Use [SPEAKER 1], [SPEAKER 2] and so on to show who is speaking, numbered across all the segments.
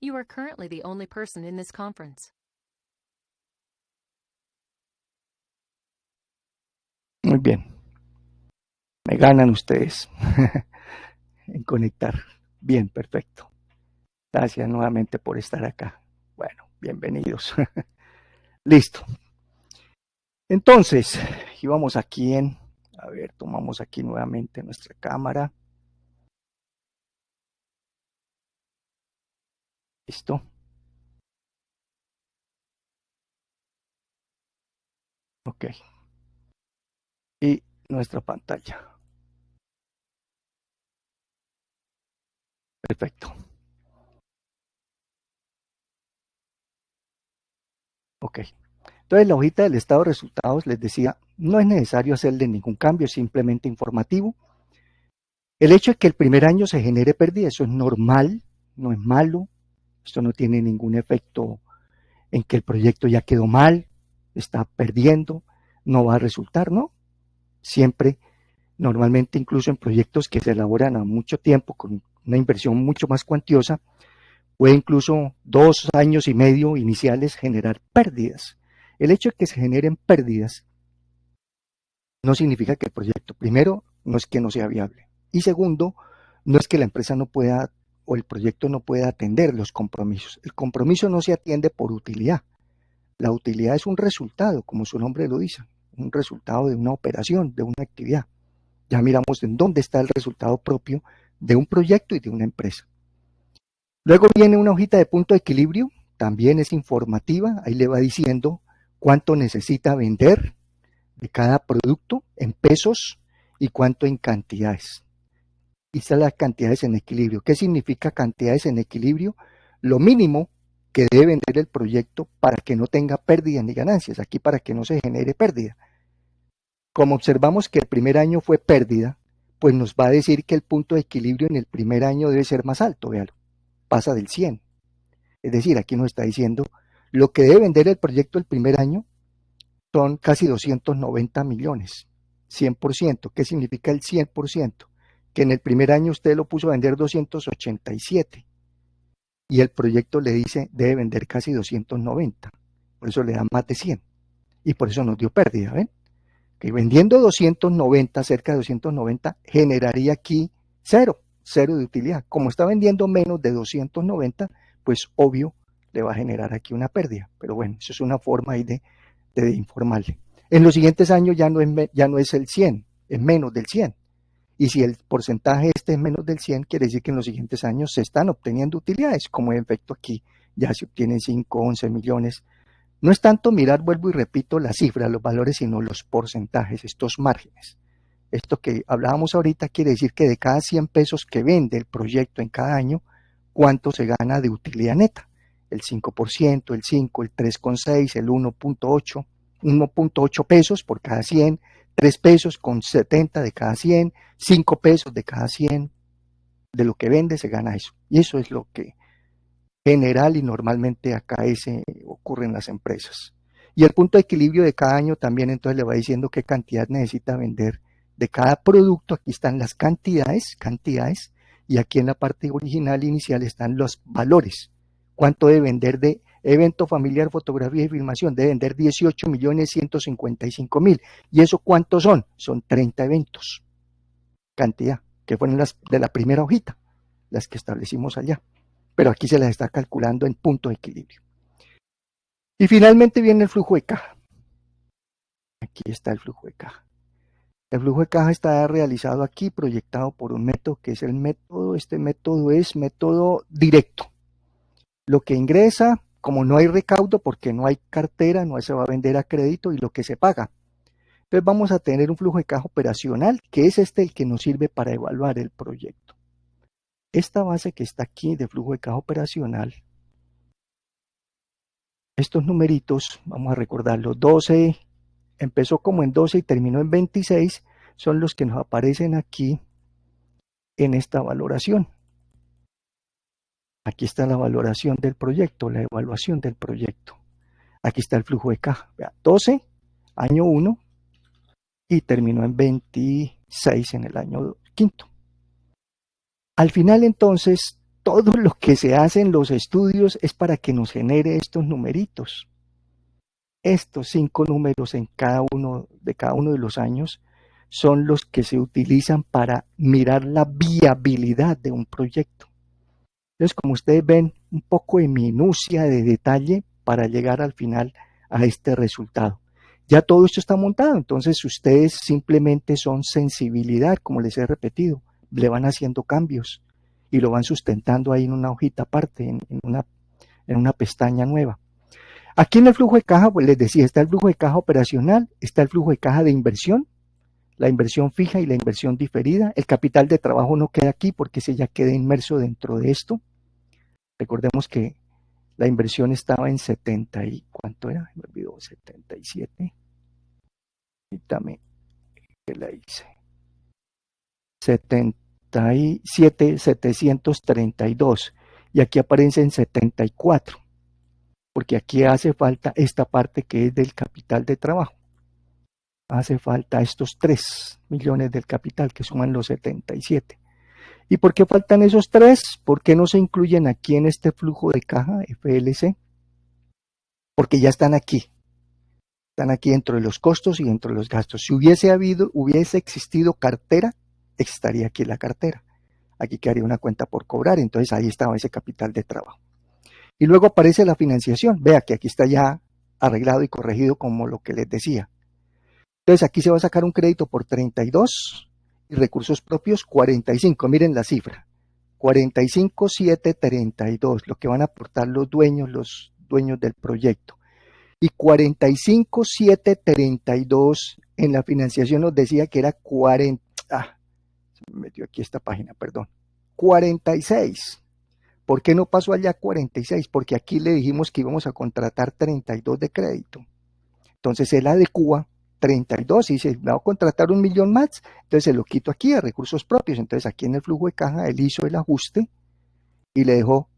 [SPEAKER 1] You are currently the only person in this conference.
[SPEAKER 2] Muy bien. Me ganan ustedes en conectar. Bien, perfecto. Gracias nuevamente por estar acá. Bueno, bienvenidos. Listo. Entonces, íbamos aquí a ver, tomamos aquí nuevamente nuestra cámara. Listo. Ok. Y nuestra pantalla. Perfecto. Ok. Entonces, la hojita del estado de resultados, les decía, no es necesario hacerle ningún cambio, es simplemente informativo. El hecho de que el primer año se genere pérdida, eso es normal, no es malo, esto no tiene ningún efecto en que el proyecto ya quedó mal, está perdiendo, no va a resultar, ¿no? Siempre, normalmente incluso en proyectos que se elaboran a mucho tiempo, con una inversión mucho más cuantiosa, puede incluso 2 años y medio iniciales generar pérdidas. El hecho de que se generen pérdidas no significa que el proyecto, primero, no es que no sea viable, y segundo, no es que la empresa no pueda o el proyecto no pueda atender los compromisos. El compromiso no se atiende por utilidad. La utilidad es un resultado, como su nombre lo dice, un resultado de una operación, de una actividad. Ya miramos en dónde está el resultado propio de un proyecto y de una empresa. Luego viene una hojita de punto de equilibrio, también es informativa, ahí le va diciendo cuánto necesita vender de cada producto en pesos y cuánto en cantidades. Y están las cantidades en equilibrio. ¿Qué significa cantidades en equilibrio? Lo mínimo que debe vender el proyecto para que no tenga pérdidas ni ganancias, aquí para que no se genere pérdida. Como observamos que el primer año fue pérdida, pues nos va a decir que el punto de equilibrio en el primer año debe ser más alto, véalo, pasa del 100. Es decir, aquí nos está diciendo lo que debe vender el proyecto el primer año son casi 290 millones, 100%. ¿Qué significa el 100%? Que en el primer año usted lo puso a vender 287 y el proyecto le dice debe vender casi 290, por eso le da más de 100 y por eso nos dio pérdida, ¿ven? Que vendiendo 290, cerca de 290, generaría aquí cero de utilidad. Como está vendiendo menos de 290, pues obvio le va a generar aquí una pérdida, pero bueno, eso es una forma ahí de informarle. En los siguientes años ya no es el 100, es menos del 100. Y si el porcentaje este es menos del 100, quiere decir que en los siguientes años se están obteniendo utilidades, como en efecto aquí ya se obtienen 5, 11 millones. No es tanto mirar, vuelvo y repito, las cifras, los valores, sino los porcentajes, estos márgenes. Esto que hablábamos ahorita quiere decir que de cada 100 pesos que vende el proyecto en cada año, ¿cuánto se gana de utilidad neta? El 5%, el 5, el 3,6, el 1,8, 1,8 pesos por cada 100, 3 pesos con 70 de cada 100, 5 pesos de cada 100, de lo que vende se gana eso. Y eso es lo que general y normalmente acá ocurre en las empresas. Y el punto de equilibrio de cada año también entonces le va diciendo qué cantidad necesita vender de cada producto. Aquí están las cantidades, y aquí en la parte original inicial están los valores. ¿Cuánto debe vender de evento familiar, fotografía y filmación? Debe vender 18.155.000. ¿Y eso cuántos son? Son 30 eventos. Cantidad, que fueron las de la primera hojita, las que establecimos allá. Pero aquí se las está calculando en punto de equilibrio. Y finalmente viene el flujo de caja. Aquí está el flujo de caja. El flujo de caja está realizado aquí, proyectado por un método que es el método, este método es método directo. Lo que ingresa, como no hay recaudo porque no hay cartera, no se va a vender a crédito, y lo que se paga. Entonces vamos a tener un flujo de caja operacional, que es el que nos sirve para evaluar el proyecto. Esta base que está aquí de flujo de caja operacional, estos numeritos, vamos a recordarlos, 12, empezó como en 12 y terminó en 26, son los que nos aparecen aquí en esta valoración. Aquí está la valoración del proyecto, la evaluación del proyecto. Aquí está el flujo de caja. Vea, 12, año 1, y terminó en 26 en el año quinto. Al final entonces, todo lo que se hace en los estudios es para que nos genere estos numeritos. Estos 5 números en cada uno de los años son los que se utilizan para mirar la viabilidad de un proyecto. Entonces, como ustedes ven, un poco de minucia, de detalle para llegar al final a este resultado. Ya todo esto está montado, entonces ustedes simplemente son sensibilidad, como les he repetido, le van haciendo cambios y lo van sustentando ahí en una hojita aparte, en una pestaña nueva. Aquí en el flujo de caja, pues les decía, está el flujo de caja operacional, está el flujo de caja de inversión, la inversión fija y la inversión diferida. El capital de trabajo no queda aquí porque ese ya queda inmerso dentro de esto. Recordemos que la inversión estaba en 70 y ¿cuánto era? Me olvidó, 77. Permítame que la hice. 77, 732. Y aquí aparecen 74, porque aquí hace falta esta parte que es del capital de trabajo. Hace falta estos 3 millones del capital que suman los 77. ¿Y por qué faltan esos 3? ¿Por qué no se incluyen aquí en este flujo de caja FLC? Porque ya están aquí dentro de los costos y dentro de los gastos. Si hubiese existido cartera, estaría aquí la cartera. Aquí quedaría una cuenta por cobrar, entonces ahí estaba ese capital de trabajo. Y luego aparece la financiación. Vea que aquí está ya arreglado y corregido como lo que les decía. Entonces aquí se va a sacar un crédito por 32 y recursos propios 45. Miren la cifra. 45,732, lo que van a aportar los dueños del proyecto. Y 45,732 en la financiación nos decía que era 40. Se me metió aquí esta página, perdón. 46. ¿Por qué no pasó allá 46? Porque aquí le dijimos que íbamos a contratar 32 de crédito. Entonces él adecua 32 y dice, me voy a contratar 1.000.000 más, entonces se lo quito aquí a recursos propios. Entonces aquí en el flujo de caja él hizo el ajuste y le dejó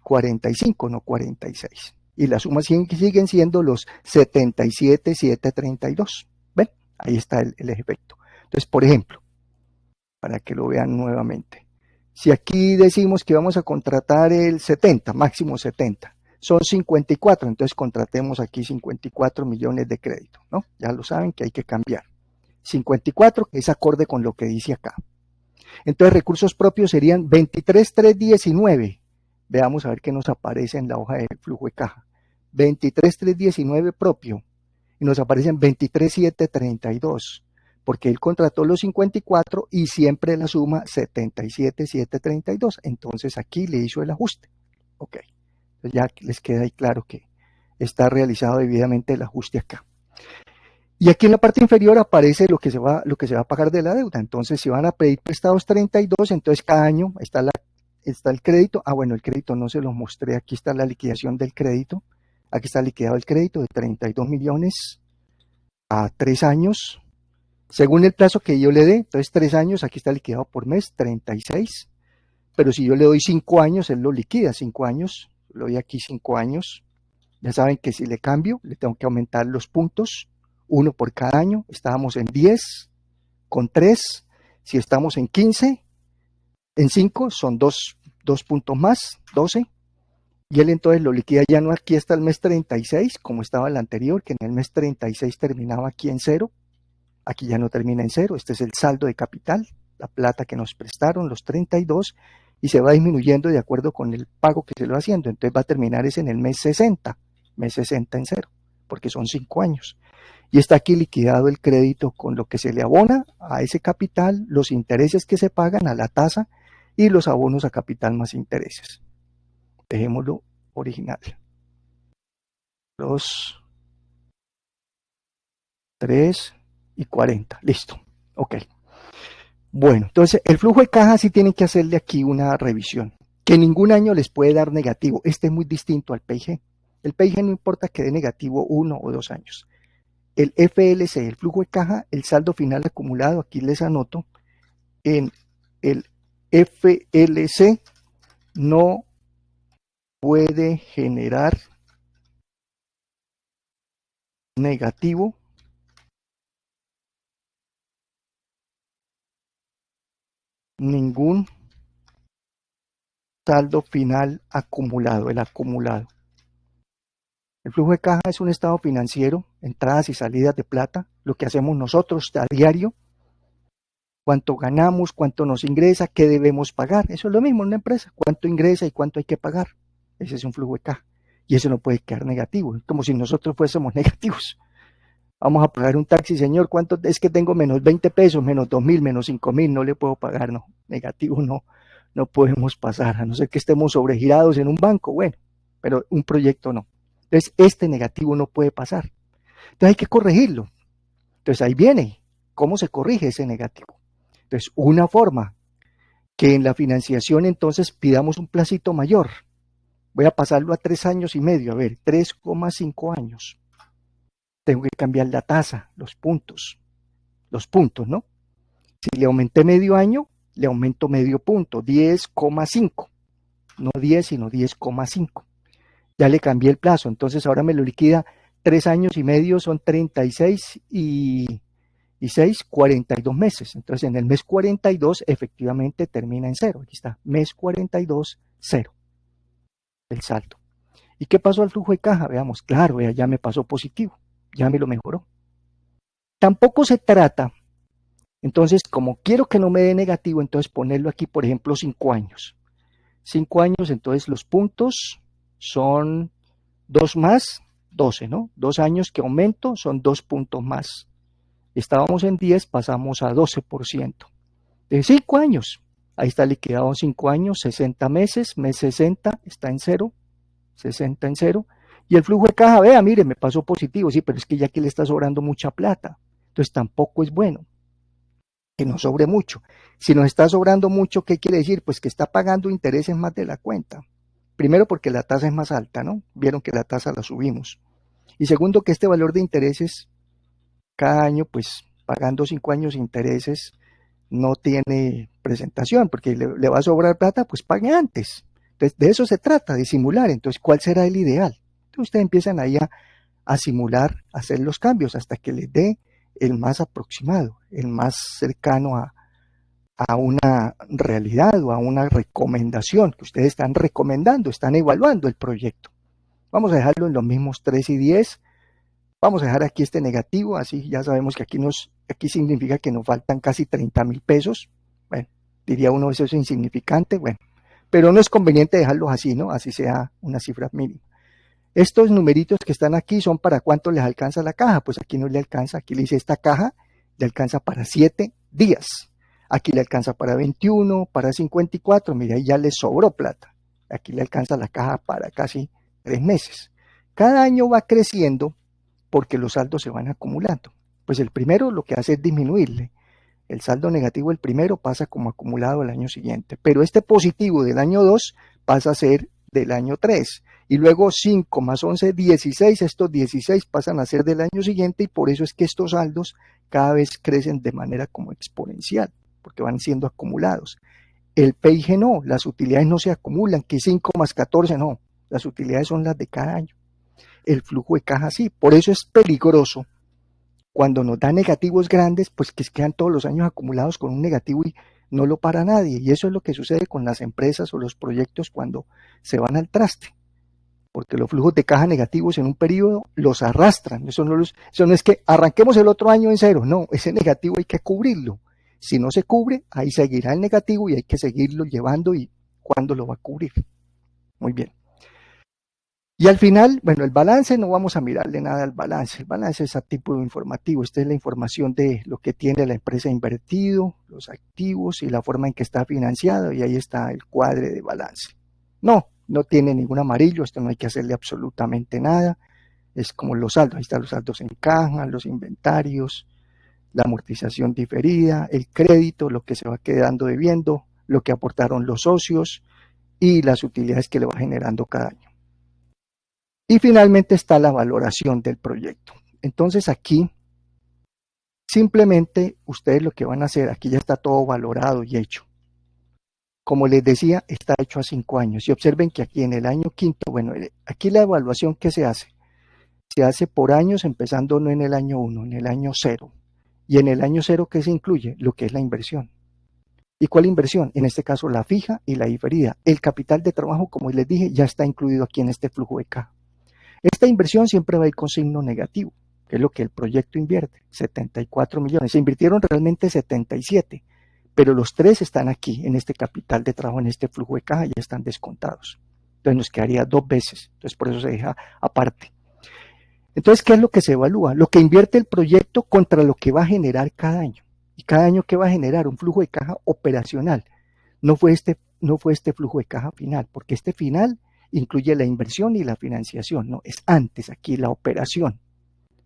[SPEAKER 2] 45, no 46. Y las sumas siguen siendo los 77,732. ¿Ven? Ahí está el efecto. Entonces, por ejemplo, para que lo vean nuevamente, si aquí decimos que vamos a contratar el 70, máximo 70, son 54, entonces contratemos aquí 54 millones de crédito, ¿no? Ya lo saben que hay que cambiar. 54, que es acorde con lo que dice acá. Entonces recursos propios serían 23,319. Veamos a ver qué nos aparece en la hoja de flujo de caja. 23,319 propio. Y nos aparecen 23,732. Porque él contrató los 54 y siempre la suma 77,732. Entonces aquí le hizo el ajuste. Ok. Entonces ya les queda ahí claro que está realizado debidamente el ajuste acá. Y aquí en la parte inferior aparece lo que se va a pagar de la deuda. Entonces, si van a pedir prestados 32, entonces cada año está el crédito. Ah, bueno, el crédito no se los mostré. Aquí está la liquidación del crédito. Aquí está liquidado el crédito de 32 millones a 3 años. Según el plazo que yo le dé, entonces 3 años, aquí está liquidado por mes, 36. Pero si yo le doy 5 años, él lo liquida 5 años. Le doy aquí 5 años. Ya saben que si le cambio, le tengo que aumentar los puntos. 1 por cada año. Estábamos en 10 con 3. Si estamos en 15, en 5 son 2 puntos más, 12. Y él entonces lo liquida ya no aquí hasta el mes 36, como estaba el anterior, que en el mes 36 terminaba aquí en 0. Aquí ya no termina en 0. Este es el saldo de capital, la plata que nos prestaron, los 32, y se va disminuyendo de acuerdo con el pago que se lo va haciendo. Entonces va a terminar es en el mes 60 en 0, porque son 5 años. Y está aquí liquidado el crédito con lo que se le abona a ese capital, los intereses que se pagan a la tasa y los abonos a capital más intereses. Dejémoslo original. 2, 3 y 40. Listo. Ok. Bueno, entonces el flujo de caja sí tienen que hacerle aquí una revisión, que ningún año les puede dar negativo. Este es muy distinto al PIG. El PIG no importa que dé negativo 1 o 2 años. El FLC, el flujo de caja, el saldo final acumulado, aquí les anoto, en el FLC no puede generar negativo ningún saldo final acumulado, el acumulado. El flujo de caja es un estado financiero, entradas y salidas de plata, lo que hacemos nosotros a diario, cuánto ganamos, cuánto nos ingresa, qué debemos pagar. Eso es lo mismo en una empresa, cuánto ingresa y cuánto hay que pagar. Ese es un flujo de caja y eso no puede quedar negativo, es como si nosotros fuésemos negativos. Vamos a pagar un taxi, señor, ¿cuánto es que tengo? Menos 20 pesos, menos 2.000, menos 5.000, no le puedo pagar, no, negativo no, no podemos pasar, a no ser que estemos sobregirados en un banco, bueno, pero un proyecto no. Entonces, este negativo no puede pasar. Entonces hay que corregirlo. Entonces ahí viene, ¿cómo se corrige ese negativo? Entonces, una forma que en la financiación entonces pidamos un placito mayor. Voy a pasarlo a 3 años y medio, a ver, 3,5 años. Tengo que cambiar la tasa, los puntos, ¿no? Si le aumenté medio año, le aumento medio punto, 10,5, no 10, sino 10,5. Ya le cambié el plazo, entonces ahora me lo liquida 3 años y medio, son 36 y 6, 42 meses. Entonces en el mes 42 efectivamente termina en cero. Aquí está, mes 42, cero, el saldo. ¿Y qué pasó al flujo de caja? Veamos, claro, vea, ya me pasó positivo, ya me lo mejoró. Tampoco se trata, entonces, como quiero que no me dé negativo, entonces ponerlo aquí, por ejemplo, 5 años. 5 años, entonces los puntos son 2 más 12, ¿no? 2 años que aumento son 2 puntos más. Estábamos en 10, pasamos a 12%. De 5 años, ahí está liquidado en 5 años, 60 meses, mes 60 está en cero, 60 en cero. Y el flujo de caja, vea, mire, me pasó positivo, sí, pero es que ya aquí le está sobrando mucha plata. Entonces tampoco es bueno que nos sobre mucho. Si nos está sobrando mucho, ¿qué quiere decir? Pues que está pagando intereses más de la cuenta. Primero porque la tasa es más alta, ¿no? Vieron que la tasa la subimos. Y segundo que este valor de intereses, cada año, pues pagando 5 años intereses, no tiene presentación, porque le va a sobrar plata, pues pague antes. Entonces, de eso se trata, de simular. Entonces, ¿cuál será el ideal? Entonces, ustedes empiezan ahí a simular, a hacer los cambios hasta que les dé el más aproximado, el más cercano a una realidad o a una recomendación que ustedes están recomendando, están evaluando el proyecto. Vamos a dejarlo en los mismos 3 y 10. Vamos a dejar aquí este negativo, así ya sabemos que aquí significa que nos faltan casi 30.000 pesos. Bueno, diría uno, eso es insignificante, bueno, pero no es conveniente dejarlos así, ¿no? Así sea una cifra mínima. Estos numeritos que están aquí son para cuánto les alcanza la caja, pues aquí no le alcanza, aquí le dice esta caja, le alcanza para 7 días, aquí le alcanza para 21, para 54, mira, ahí ya le sobró plata, aquí le alcanza la caja para casi 3 meses. Cada año va creciendo porque los saldos se van acumulando. Pues el primero lo que hace es disminuirle. El saldo negativo, el primero, pasa como acumulado el año siguiente, pero este positivo del año 2 pasa a ser del año 3, y luego 5 más 11, 16, estos 16 pasan a ser del año siguiente, y por eso es que estos saldos cada vez crecen de manera como exponencial, porque van siendo acumulados. El PIG no, las utilidades no se acumulan, que 5 más 14 no, las utilidades son las de cada año. El flujo de caja sí, por eso es peligroso cuando nos da negativos grandes, pues que quedan todos los años acumulados con un negativo y no lo para nadie. Y eso es lo que sucede con las empresas o los proyectos cuando se van al traste. Porque los flujos de caja negativos en un periodo los arrastran. Eso no es que arranquemos el otro año en cero. No, ese negativo hay que cubrirlo. Si no se cubre, ahí seguirá el negativo y hay que seguirlo llevando. ¿Y cuándo lo va a cubrir? Muy bien. Y al final, bueno, el balance no vamos a mirarle nada al balance. El balance es a tipo informativo. Esta es la información de lo que tiene la empresa invertido, los activos y la forma en que está financiado. Y ahí está el cuadre de balance. No tiene ningún amarillo. Esto no hay que hacerle absolutamente nada. Es como los saldos. Ahí están los saldos en caja, los inventarios, la amortización diferida, el crédito, lo que se va quedando debiendo, lo que aportaron los socios y las utilidades que le va generando cada año. Y finalmente está la valoración del proyecto. Entonces aquí simplemente ustedes lo que van a hacer, aquí ya está todo valorado y hecho. Como les decía, está hecho a 5 años. Y observen que aquí en el año quinto, bueno, aquí la evaluación que se hace por años, empezando no en el año 1, en el año 0. Y en el año 0, ¿qué se incluye? Lo que es la inversión. ¿Y cuál inversión? En este caso la fija y la diferida. El capital de trabajo, como les dije, ya está incluido aquí en este flujo de caja. Esta inversión siempre va a ir con signo negativo, que es lo que el proyecto invierte, 74 millones. Se invirtieron realmente 77, pero los 3 están aquí, en este capital de trabajo, en este flujo de caja, ya están descontados. Entonces nos quedaría 2 veces, entonces por eso se deja aparte. Entonces, ¿qué es lo que se evalúa? Lo que invierte el proyecto contra lo que va a generar cada año. Y cada año, ¿qué va a generar? Un flujo de caja operacional. No fue este flujo de caja final, porque este final incluye la inversión y la financiación, no, es antes aquí la operación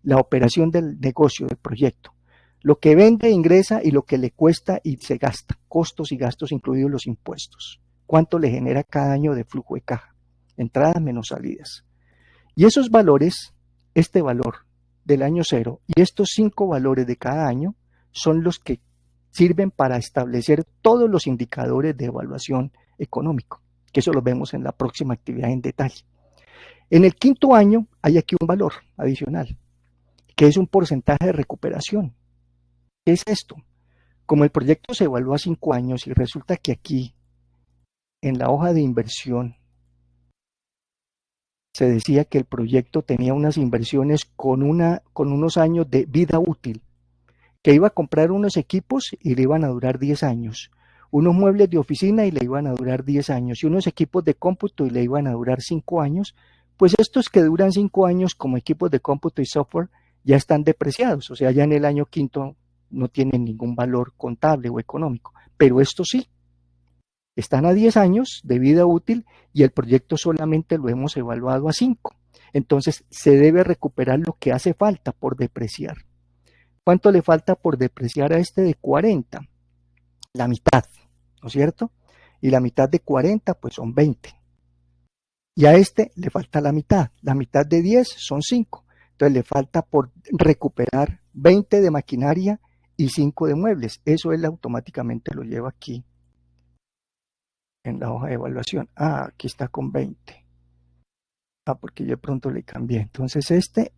[SPEAKER 2] del negocio, del proyecto. Lo que vende, ingresa y lo que le cuesta y se gasta, costos y gastos incluidos los impuestos. ¿Cuánto le genera cada año de flujo de caja? Entradas menos salidas. Y esos valores, este valor del año cero y estos 5 valores de cada año son los que sirven para establecer todos los indicadores de evaluación económico, que eso lo vemos en la próxima actividad en detalle. En el 5.º año hay aquí un valor adicional, que es un porcentaje de recuperación. ¿Qué es esto? Como el proyecto se evalúa a 5 años y resulta que aquí, en la hoja de inversión, se decía que el proyecto tenía unas inversiones con unos años de vida útil, que iba a comprar unos equipos y le iban a durar 10 años, unos muebles de oficina y le iban a durar 10 años, y unos equipos de cómputo y le iban a durar 5 años, pues estos que duran 5 años como equipos de cómputo y software ya están depreciados, o sea, ya en el año 5.º no tienen ningún valor contable o económico, pero estos sí, están a 10 años de vida útil y el proyecto solamente lo hemos evaluado a 5. Entonces se debe recuperar lo que hace falta por depreciar. ¿Cuánto le falta por depreciar a este de 40? La mitad, ¿no es cierto? Y la mitad de 40 pues son 20. Y a este le falta la mitad de 10 son 5. Entonces le falta por recuperar 20 de maquinaria y 5 de muebles. Eso él automáticamente lo lleva aquí en la hoja de evaluación. Ah, aquí está con 20. Ah, porque yo de pronto le cambié. Entonces este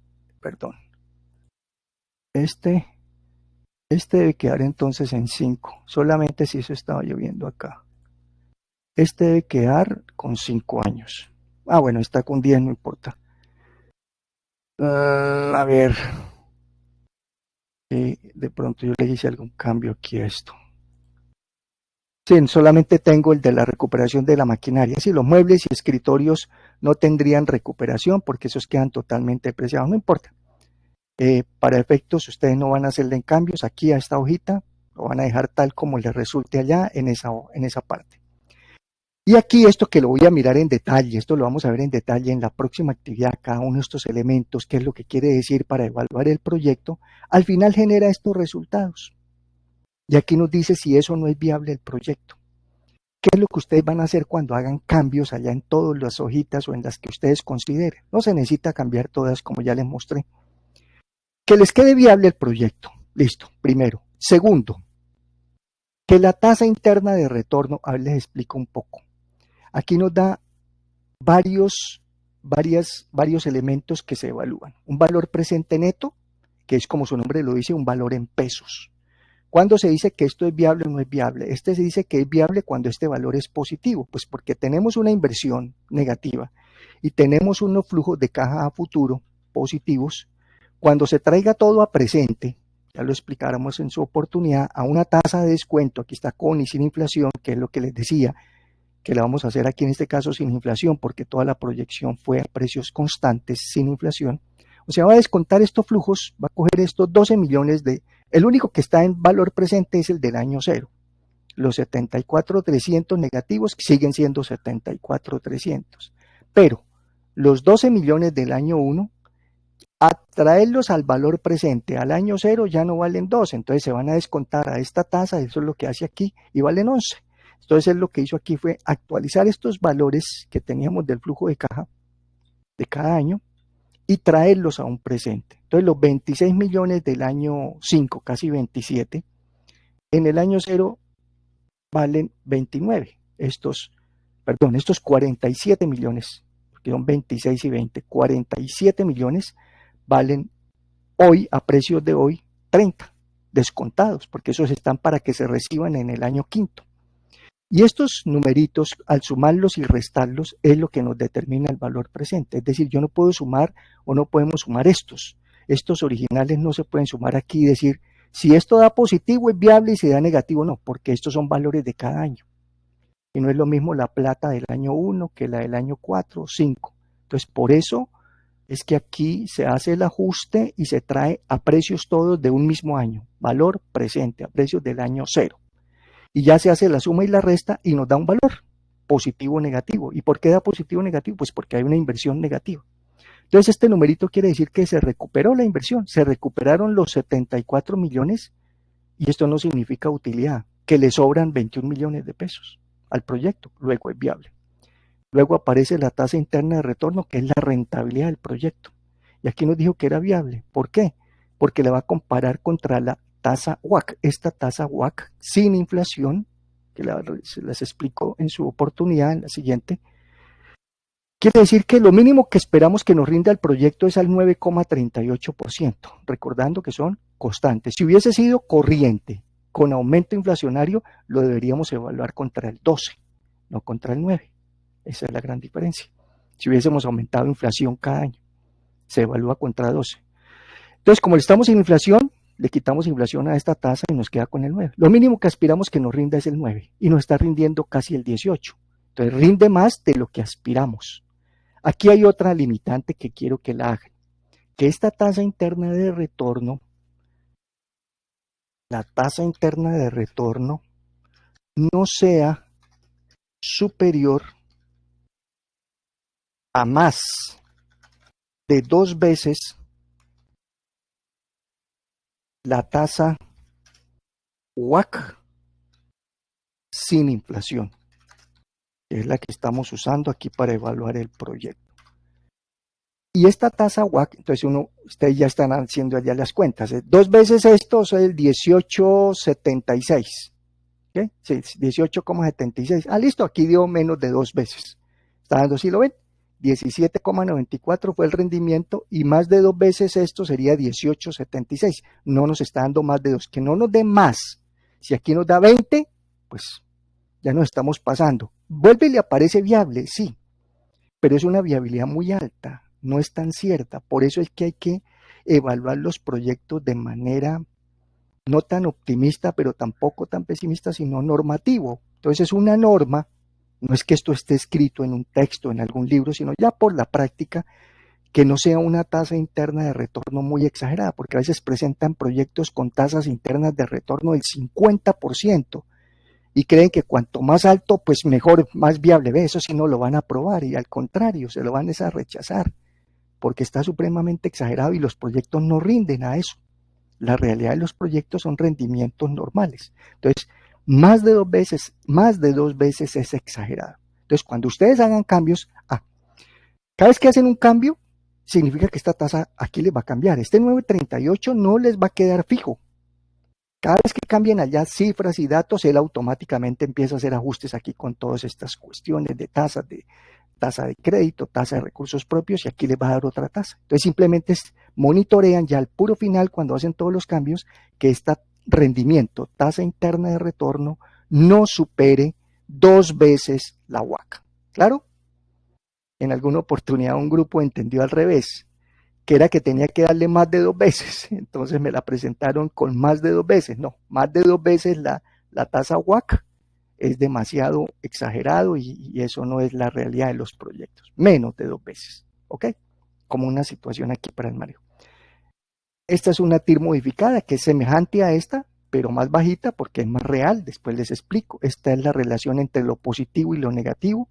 [SPEAKER 2] debe quedar entonces en 5. Solamente si eso estaba lloviendo acá. Este debe quedar con 5 años. Ah, bueno, está con 10, no importa. A ver. De pronto yo le hice algún cambio aquí a esto. Sí, solamente tengo el de la recuperación de la maquinaria. Sí, los muebles y escritorios no tendrían recuperación porque esos quedan totalmente depreciados. No importa. Para efectos, ustedes no van a hacerle cambios aquí a esta hojita. Lo van a dejar tal como les resulte allá en esa parte. Y aquí esto que lo voy a mirar en detalle, esto lo vamos a ver en detalle en la próxima actividad, cada uno de estos elementos, qué es lo que quiere decir para evaluar el proyecto, al final genera estos resultados. Y aquí nos dice si eso no es viable el proyecto. ¿Qué es lo que ustedes van a hacer cuando hagan cambios allá en todas las hojitas o en las que ustedes consideren? No se necesita cambiar todas como ya les mostré. Que les quede viable el proyecto. Listo, primero. Segundo, que la tasa interna de retorno, a ver, les explico un poco. Aquí nos da varios elementos que se evalúan. Un valor presente neto, que es como su nombre lo dice, un valor en pesos. ¿Cuándo se dice que esto es viable o no es viable? Este se dice que es viable cuando este valor es positivo, pues porque tenemos una inversión negativa y tenemos unos flujos de caja a futuro positivos. Cuando se traiga todo a presente, ya lo explicáramos en su oportunidad, a una tasa de descuento, aquí está con y sin inflación, que es lo que les decía, que la vamos a hacer aquí en este caso sin inflación, porque toda la proyección fue a precios constantes sin inflación. O sea, va a descontar estos flujos, va a coger estos 12 millones el único que está en valor presente es el del año cero. Los 74.300 negativos siguen siendo 74.300. Pero los 12 millones del año 1, a traerlos al valor presente, al año cero, ya no valen 12, entonces se van a descontar a esta tasa, eso es lo que hace aquí, y valen 11. Entonces él lo que hizo aquí fue actualizar estos valores que teníamos del flujo de caja de cada año y traerlos a un presente. Entonces los 26 millones del año 5, casi 27, en el año 0 valen 29. Estos 47 millones, porque son 26 y 20, 47 millones valen hoy, a precios de hoy, 30, descontados, porque esos están para que se reciban en el año 5. Y estos numeritos, al sumarlos y restarlos, es lo que nos determina el valor presente. Es decir, yo no puedo sumar o no podemos sumar estos. Estos originales no se pueden sumar aquí y decir, si esto da positivo es viable y si da negativo no, porque estos son valores de cada año. Y no es lo mismo la plata del año 1 que la del año 4 o 5. Entonces, por eso es que aquí se hace el ajuste y se trae a precios todos de un mismo año, valor presente, a precios del año 0. Y ya se hace la suma y la resta y nos da un valor positivo o negativo. ¿Y por qué da positivo o negativo? Pues porque hay una inversión negativa. Entonces este numerito quiere decir que se recuperó la inversión, se recuperaron los 74 millones y esto no significa utilidad, que le sobran 21 millones de pesos al proyecto, luego es viable. Luego aparece la tasa interna de retorno, que es la rentabilidad del proyecto. Y aquí nos dijo que era viable. ¿Por qué? Porque le va a comparar contra la tasa WACC. Esta tasa WACC sin inflación, que se les explico en su oportunidad, en la siguiente, quiere decir que lo mínimo que esperamos que nos rinda el proyecto es al 9,38%, recordando que son constantes. Si hubiese sido corriente, con aumento inflacionario, lo deberíamos evaluar contra el 12, no contra el 9. Esa es la gran diferencia. Si hubiésemos aumentado inflación cada año, se evalúa contra 12. Entonces, como estamos en inflación, le quitamos inflación a esta tasa y nos queda con el 9. Lo mínimo que aspiramos que nos rinda es el 9 y nos está rindiendo casi el 18. Entonces, rinde más de lo que aspiramos. Aquí hay otra limitante que quiero que la hagan, que esta tasa interna de retorno, la tasa interna de retorno, no sea superior a más de 2 veces la tasa WACC sin inflación, que es la que estamos usando aquí para evaluar el proyecto. Y esta tasa WACC, entonces ustedes ya están haciendo allá las cuentas, 2 veces esto es el 18,76. ¿Okay? Sí, 18,76. Listo, aquí dio menos de 2 veces. Está dando, ¿sí lo ven? 17,94 fue el rendimiento y más de 2 veces esto sería 18,76. No nos está dando más de 2. Que no nos dé más. Si aquí nos da 20, pues ya nos estamos pasando. Vuelve y le aparece viable, sí, pero es una viabilidad muy alta, no es tan cierta. Por eso es que hay que evaluar los proyectos de manera no tan optimista, pero tampoco tan pesimista, sino normativo. Entonces es una norma, no es que esto esté escrito en un texto, en algún libro, sino ya por la práctica, que no sea una tasa interna de retorno muy exagerada, porque a veces presentan proyectos con tasas internas de retorno del 50% y creen que cuanto más alto, pues mejor, más viable. Ve, eso sí no lo van a aprobar y al contrario, se lo van a rechazar, porque está supremamente exagerado y los proyectos no rinden a eso. La realidad de los proyectos son rendimientos normales. Entonces, más de 2 veces es exagerado. Entonces, cuando ustedes hagan cambios, cada vez que hacen un cambio, significa que esta tasa aquí les va a cambiar. Este 9,38 no les va a quedar fijo. Cada vez que cambien allá cifras y datos, él automáticamente empieza a hacer ajustes aquí con todas estas cuestiones de tasa de crédito, tasa de recursos propios, y aquí les va a dar otra tasa. Entonces simplemente monitorean ya al puro final, cuando hacen todos los cambios, que este rendimiento, tasa interna de retorno, no supere 2 veces la WACC. ¿Claro? En alguna oportunidad un grupo entendió al revés, que era que tenía que darle más de 2 veces. Entonces me la presentaron con más de 2 veces. No, más de 2 veces la tasa WACC es demasiado exagerado y eso no es la realidad de los proyectos. Menos de 2 veces, ¿ok? Como una situación aquí para el manejo. Esta es una TIR modificada que es semejante a esta, pero más bajita porque es más real. Después les explico. Esta es la relación entre lo positivo y lo negativo.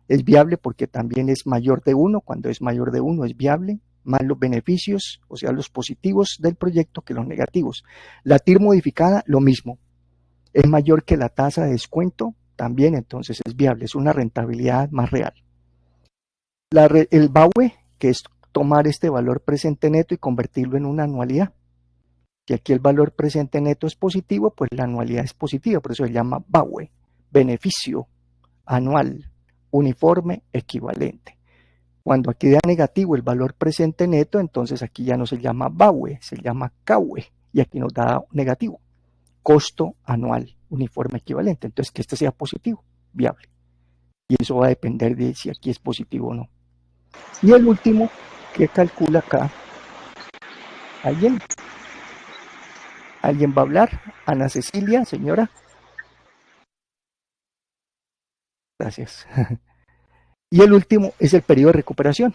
[SPEAKER 2] Es viable porque también es mayor de 1. Cuando es mayor de 1 es viable, más los beneficios, o sea, los positivos del proyecto que los negativos. La TIR modificada, lo mismo. Es mayor que la tasa de descuento, también entonces es viable, es una rentabilidad más real. El BAUE, que es tomar este valor presente neto y convertirlo en una anualidad. Si aquí el valor presente neto es positivo, pues la anualidad es positiva, por eso se llama BAUE, beneficio anual, uniforme, equivalente. Cuando aquí da negativo el valor presente neto, entonces aquí ya no se llama BAUE, se llama CAUE, y aquí nos da negativo. costo anual uniforme equivalente. Entonces, que este sea positivo, viable. Y eso va a depender de si aquí es positivo o no. Y el último que calcula acá, ¿alguien va a hablar? Ana Cecilia, señora. Gracias. Y el último es el periodo de recuperación.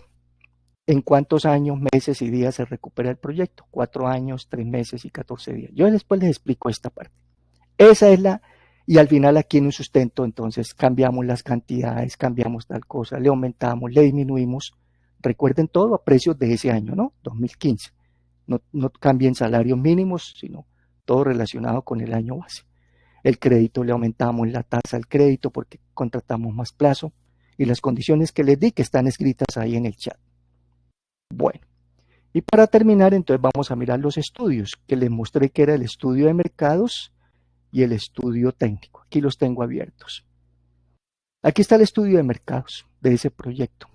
[SPEAKER 2] ¿En cuántos años, meses y días se recupera el proyecto? 4 años, 3 meses y 14 días. Yo después les explico esta parte. Esa es la, y al final aquí en un sustento, entonces cambiamos las cantidades, cambiamos tal cosa, le aumentamos, le disminuimos. Recuerden todo a precios de ese año, ¿no? 2015. No cambien salarios mínimos, sino todo relacionado con el año base. El crédito le aumentamos la tasa del crédito porque contratamos más plazo y las condiciones que les di que están escritas ahí en el chat. Bueno, y para terminar entonces vamos a mirar los estudios que les mostré que era el estudio de mercados y el estudio técnico. Aquí los tengo abiertos. Aquí está el estudio de mercados de ese proyecto.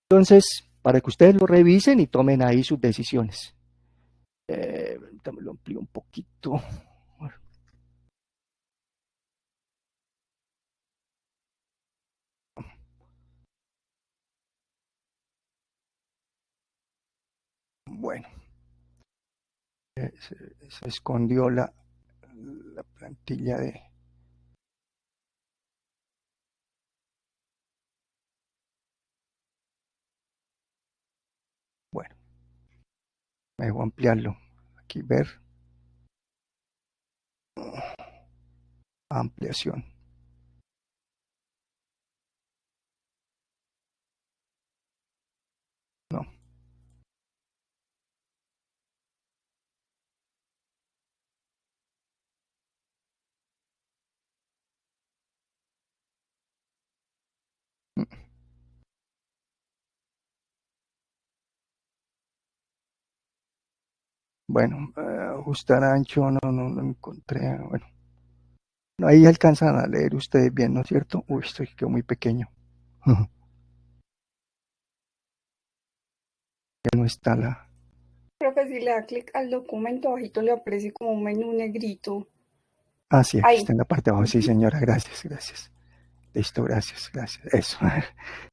[SPEAKER 2] Entonces, para que ustedes lo revisen y tomen ahí sus decisiones. Me lo amplío un poquito. Bueno, se escondió la plantilla de... Bueno, me dejo ampliarlo. Aquí ver. Ampliación. No. Bueno, ajustar ancho, no lo encontré. Bueno, ahí alcanzan a leer ustedes bien, ¿no es cierto? Uy, esto quedó muy pequeño. Ya no está la...
[SPEAKER 3] Profe, si le da clic al documento, bajito le aparece como un menú negrito.
[SPEAKER 2] Ah, sí, aquí
[SPEAKER 3] Ahí.
[SPEAKER 2] está en la parte de abajo. Sí, señora, gracias. Listo, gracias. Eso.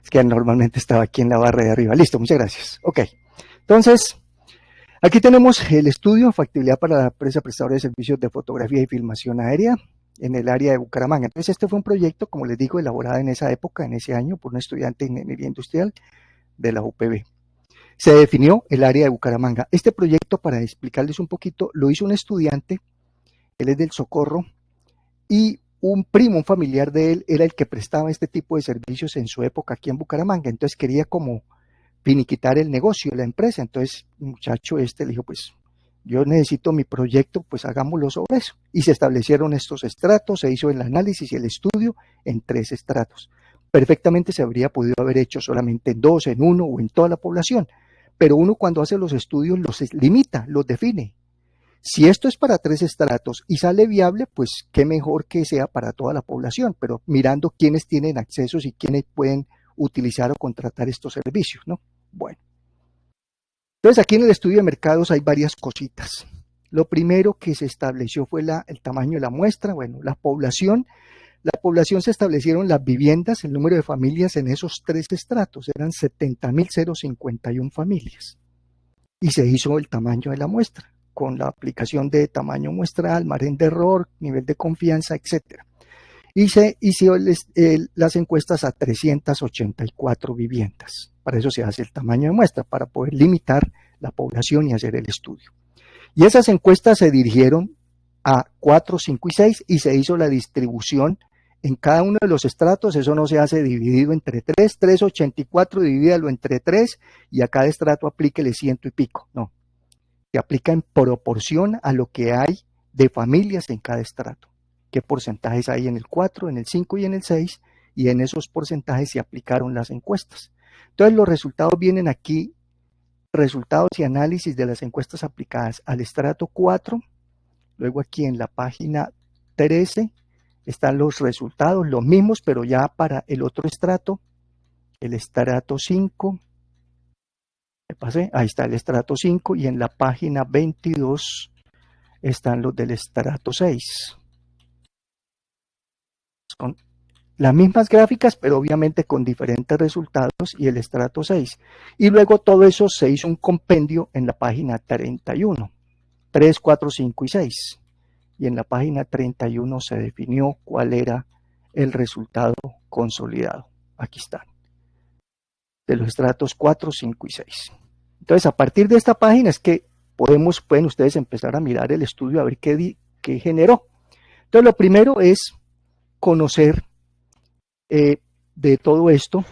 [SPEAKER 2] Es que normalmente estaba aquí en la barra de arriba. Listo, muchas gracias. Ok. Entonces, aquí tenemos el estudio de factibilidad para la empresa prestadora de servicios de fotografía y filmación aérea en el área de Bucaramanga. Entonces, este fue un proyecto, como les digo, elaborado en esa época, en ese año, por un estudiante de ingeniería industrial de la UPB. Se definió el área de Bucaramanga. Este proyecto, para explicarles un poquito, lo hizo un estudiante, él es del Socorro, y un primo, un familiar de él, era el que prestaba este tipo de servicios en su época aquí en Bucaramanga. Entonces quería como finiquitar el negocio, la empresa. Entonces, el muchacho le dijo, pues yo necesito mi proyecto, pues hagámoslo sobre eso. Y se establecieron estos estratos, se hizo el análisis y el estudio en 3 estratos. Perfectamente se habría podido haber hecho solamente en 2, en 1 o en toda la población. Pero uno cuando hace los estudios los limita, los define. Si esto es para 3 estratos y sale viable, pues qué mejor que sea para toda la población, pero mirando quiénes tienen accesos y quiénes pueden utilizar o contratar estos servicios, ¿no? Bueno. Entonces aquí en el estudio de mercados hay varias cositas. Lo primero que se estableció fue el tamaño de la muestra, bueno, la población. La población se establecieron las viviendas, el número de familias en esos 3 estratos, eran 70.051 familias. Y se hizo el tamaño de la muestra, con la aplicación de tamaño muestral, margen de error, nivel de confianza, etc. Y se hicieron las encuestas a 384 viviendas. Para eso se hace el tamaño de muestra, para poder limitar la población y hacer el estudio. Y esas encuestas se dirigieron a 4, 5 y 6 y se hizo la distribución en cada uno de los estratos. Eso no se hace dividido entre 3, 384 divídalo entre 3 y a cada estrato aplíquele 100 y pico. No, se aplica en proporción a lo que hay de familias en cada estrato. ¿Qué porcentajes hay en el 4, en el 5 y en el 6? Y en esos porcentajes se aplicaron las encuestas. Entonces los resultados vienen aquí, resultados y análisis de las encuestas aplicadas al estrato 4. Luego aquí en la página 13 están los resultados, los mismos, pero ya para el otro estrato, el estrato 5. Me pasé, ahí está el estrato 5 y en la página 22 están los del estrato 6. Con las mismas gráficas, pero obviamente con diferentes resultados y el estrato 6. Y luego todo eso se hizo un compendio en la página 31, 3, 4, 5 y 6. Y en la página 31 se definió cuál era el resultado consolidado. Aquí están, de los estratos 4, 5 y 6. Entonces, a partir de esta página es que pueden ustedes empezar a mirar el estudio a ver qué generó. Entonces, lo primero es conocer de todo esto.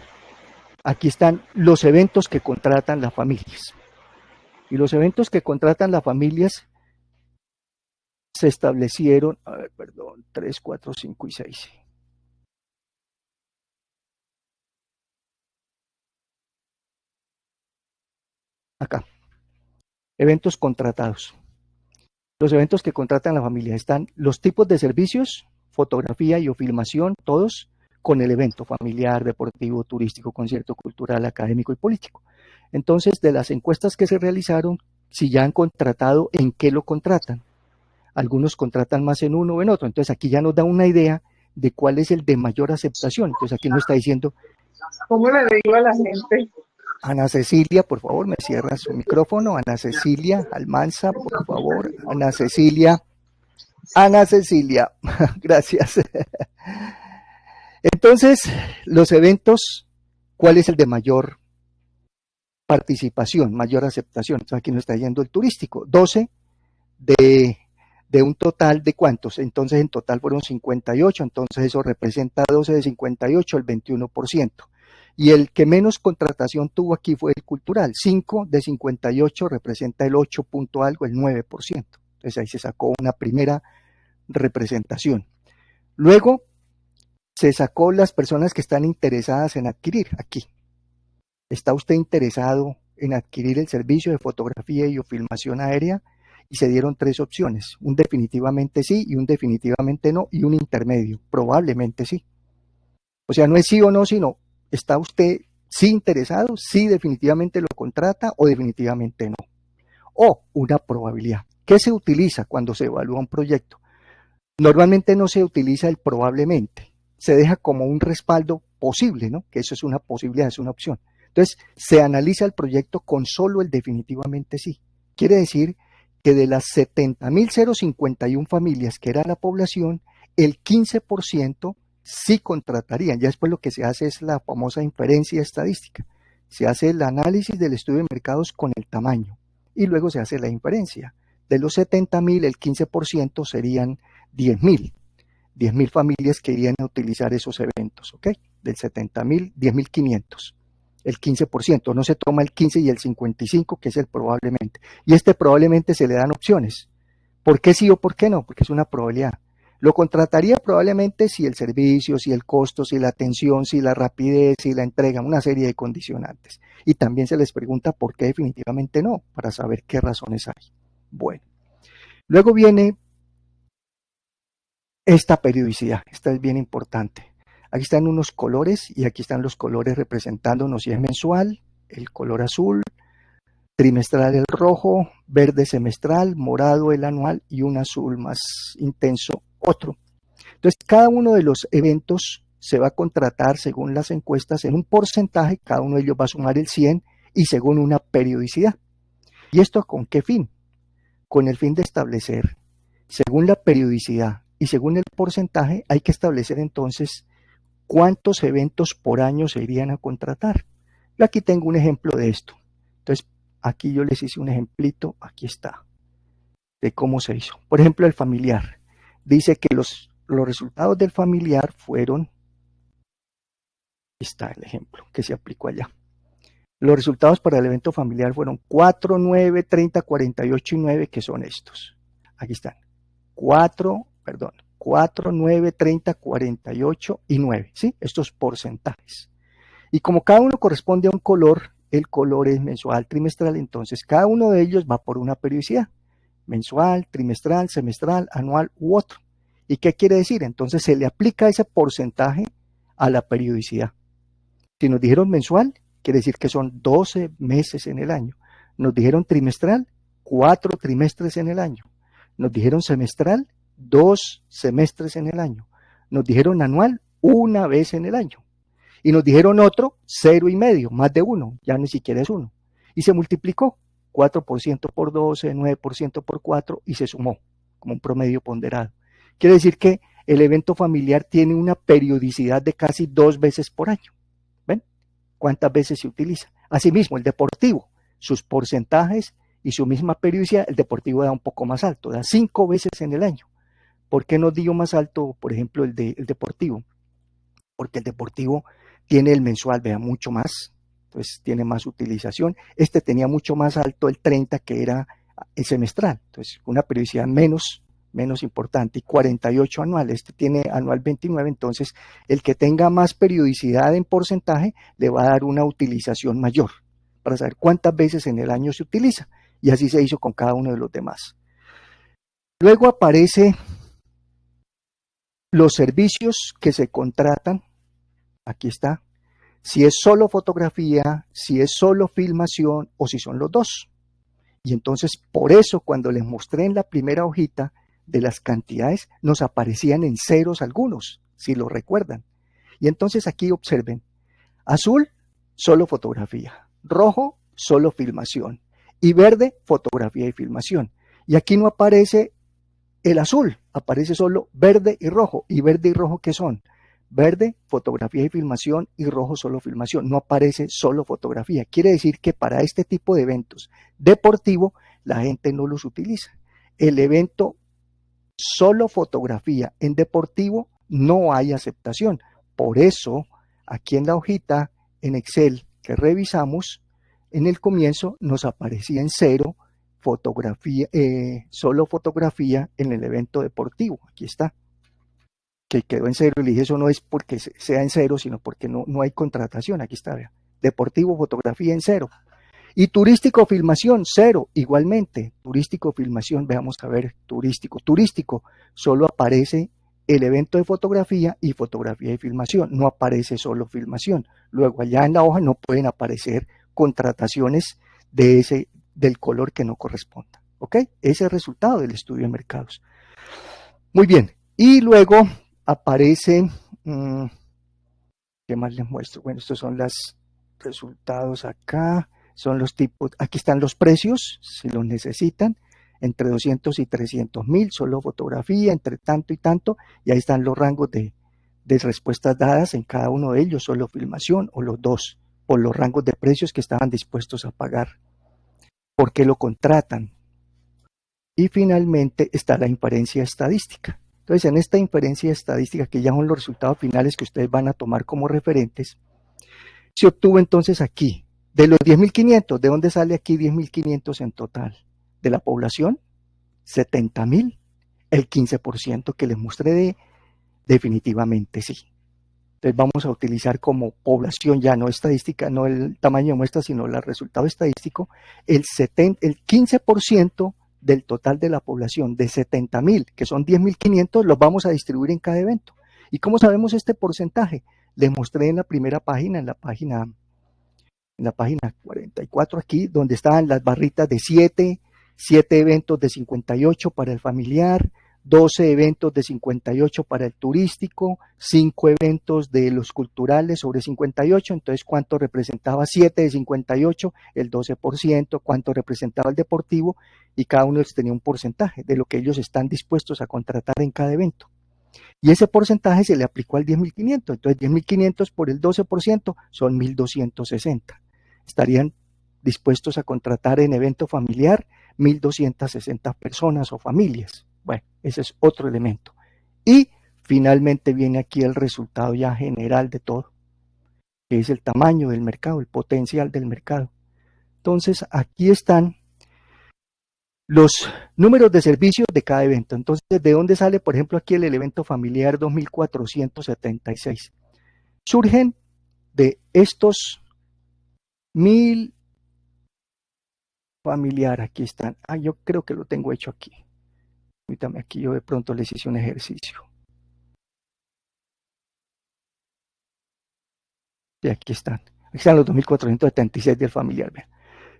[SPEAKER 2] Aquí están los eventos que contratan las familias. Y los eventos que contratan las familias se establecieron, 3, 4, 5 y 6. Acá, eventos contratados. Los eventos que contratan la familia están los tipos de servicios, fotografía y o filmación, todos con el evento familiar, deportivo, turístico, concierto cultural, académico y político. Entonces, de las encuestas que se realizaron, si ya han contratado, ¿en qué lo contratan? Algunos contratan más en uno o en otro. Entonces, aquí ya nos da una idea de cuál es el de mayor aceptación. Entonces, aquí nos está diciendo...
[SPEAKER 3] ¿Cómo le digo a la gente?
[SPEAKER 2] Ana Cecilia, por favor, me cierra su micrófono. Ana Cecilia Almanza, por favor. Ana Cecilia, gracias. Entonces, los eventos, ¿cuál es el de mayor participación, mayor aceptación? Entonces, aquí nos está yendo el turístico. 12 de un total de ¿cuántos? Entonces, en total fueron 58, entonces eso representa 12 de 58, el 21%. Y el que menos contratación tuvo aquí fue el cultural, 5 de 58 representa el 8 punto algo, el 9%. Entonces ahí se sacó una primera representación. Luego se sacó las personas que están interesadas en adquirir aquí. ¿Está usted interesado en adquirir el servicio de fotografía y o filmación aérea? Y se dieron 3 opciones, un definitivamente sí y un definitivamente no y un intermedio, probablemente sí. O sea, no es sí o no, sino ¿está usted sí interesado? Sí, definitivamente lo contrata o definitivamente no. O una probabilidad. ¿Qué se utiliza cuando se evalúa un proyecto? Normalmente no se utiliza el probablemente. Se deja como un respaldo posible, ¿no? Que eso es una posibilidad, es una opción. Entonces, se analiza el proyecto con solo el definitivamente sí. Quiere decir que de las 70.051 familias que era la población, el 15% sí contratarían. Ya después lo que se hace es la famosa inferencia estadística. Se hace el análisis del estudio de mercados con el tamaño y luego se hace la inferencia. De los 70.000, el 15% serían 10.000. 10.000 familias que irían a utilizar esos eventos, ¿ok? Del 70.000, 10.500. El 15%, no se toma el 15 y el 55, que es el probablemente. Y este probablemente se le dan opciones. ¿Por qué sí o por qué no? Porque es una probabilidad. Lo contrataría probablemente si el servicio, si el costo, si la atención, si la rapidez, si la entrega, una serie de condicionantes. Y también se les pregunta por qué definitivamente no, para saber qué razones hay. Bueno, luego viene esta periodicidad, esta es bien importante. Aquí están unos colores y aquí están los colores representándonos si es mensual, el color azul, trimestral el rojo, verde semestral, morado el anual y un azul más intenso otro. Entonces, cada uno de los eventos se va a contratar según las encuestas en un porcentaje, cada uno de ellos va a sumar el 100 y según una periodicidad. ¿Y esto con qué fin? Con el fin de establecer, según la periodicidad y según el porcentaje, hay que establecer entonces cuántos eventos por año se irían a contratar. Yo aquí tengo un ejemplo de esto. Entonces, aquí yo les hice un ejemplito, aquí está, de cómo se hizo. Por ejemplo, el familiar. Dice que los resultados del familiar fueron, está el ejemplo que se aplicó allá. Los resultados para el evento familiar fueron 4, 9, 30, 48 y 9, que son estos. Aquí están. 4, 9, 30, 48 y 9, ¿sí? Estos porcentajes. Y como cada uno corresponde a un color, el color es mensual, trimestral, entonces cada uno de ellos va por una periodicidad. Mensual, trimestral, semestral, anual u otro. ¿Y qué quiere decir? Entonces se le aplica ese porcentaje a la periodicidad. Si nos dijeron mensual, quiere decir que son 12 meses en el año. Nos dijeron trimestral, 4 trimestres en el año. Nos dijeron semestral, 2 semestres en el año. Nos dijeron anual, 1 vez en el año. Y nos dijeron otro, 0,5, más de 1, ya ni siquiera es 1. Y se multiplicó, 4% por 12, 9% por 4, y se sumó como un promedio ponderado. Quiere decir que el evento familiar tiene una periodicidad de casi 2 veces por año. ¿Ven? ¿Cuántas veces se utiliza? Asimismo, el deportivo, sus porcentajes y su misma periodicidad, el deportivo da un poco más alto, da 5 veces en el año. ¿Por qué no dio más alto, por ejemplo, el deportivo? Porque el deportivo tiene el mensual, vea, mucho más, entonces tiene más utilización. Este tenía mucho más alto el 30, que era el semestral, entonces una periodicidad menos importante, y 48 anual, este tiene anual 29, entonces el que tenga más periodicidad en porcentaje le va a dar una utilización mayor, para saber cuántas veces en el año se utiliza, y así se hizo con cada uno de los demás. Luego aparece los servicios que se contratan, aquí está, si es solo fotografía, si es solo filmación o si son los dos. Y entonces por eso cuando les mostré en la primera hojita de las cantidades nos aparecían en ceros algunos, si lo recuerdan. Y entonces aquí observen, azul, solo fotografía, rojo, solo filmación, y verde, fotografía y filmación. Y aquí no aparece el azul, aparece solo verde y rojo. ¿Y verde y rojo qué son? Verde, fotografía y filmación, y rojo, solo filmación. No aparece solo fotografía. Quiere decir que para este tipo de eventos deportivo, la gente no los utiliza. El evento solo fotografía en deportivo no hay aceptación. Por eso, aquí en la hojita, en Excel que revisamos, en el comienzo nos aparecía en 0, fotografía, solo fotografía en el evento deportivo. Aquí está, que quedó en 0, y le dije, eso no es porque sea en 0, sino porque no hay contratación. Aquí está, vea, deportivo, fotografía en 0. Y turístico, filmación, 0, igualmente. Turístico, filmación, veamos a ver, turístico, solo aparece el evento de fotografía y filmación, no aparece solo filmación. Luego allá en la hoja no pueden aparecer contrataciones del color que no corresponda. ¿Ok? Ese es el resultado del estudio de mercados. Muy bien, y luego aparece, ¿qué más les muestro? Bueno, estos son los resultados acá. Son los tipos, aquí están los precios, si los necesitan, entre 200 y 300 mil, solo fotografía, entre tanto y tanto, y ahí están los rangos de respuestas dadas en cada uno de ellos, solo filmación o los dos, por los rangos de precios que estaban dispuestos a pagar, por qué lo contratan. Y finalmente está la inferencia estadística. Entonces, en esta inferencia estadística, que ya son los resultados finales que ustedes van a tomar como referentes, se obtuvo entonces aquí, de los 10.500, ¿de dónde sale aquí 10.500 en total? De la población, 70.000, el 15% que les mostré definitivamente sí. Entonces vamos a utilizar como población, ya no estadística, no el tamaño de muestra, sino el resultado estadístico, el 15% del total de la población, de 70.000, que son 10.500, los vamos a distribuir en cada evento. ¿Y cómo sabemos este porcentaje? Les mostré en la primera página, en la página 44 aquí, donde estaban las barritas de 7 eventos de 58 para el familiar, 12 eventos de 58 para el turístico, 5 eventos de los culturales sobre 58, entonces cuánto representaba 7 de 58, el 12%, cuánto representaba el deportivo, y cada uno tenía un porcentaje de lo que ellos están dispuestos a contratar en cada evento. Y ese porcentaje se le aplicó al 10.500, entonces 10.500 por el 12% son 1.260. Estarían dispuestos a contratar en evento familiar 1.260 personas o familias. Bueno, ese es otro elemento. Y finalmente viene aquí el resultado ya general de todo, que es el tamaño del mercado, el potencial del mercado. Entonces, aquí están los números de servicios de cada evento. Entonces, ¿de dónde sale, por ejemplo, aquí el evento familiar 2.476? Surgen de estos 1.000 familiar, aquí están. Yo creo que lo tengo hecho aquí. Permítame, aquí yo de pronto les hice un ejercicio. Y aquí están. Aquí están los 2.476 del familiar. Vean.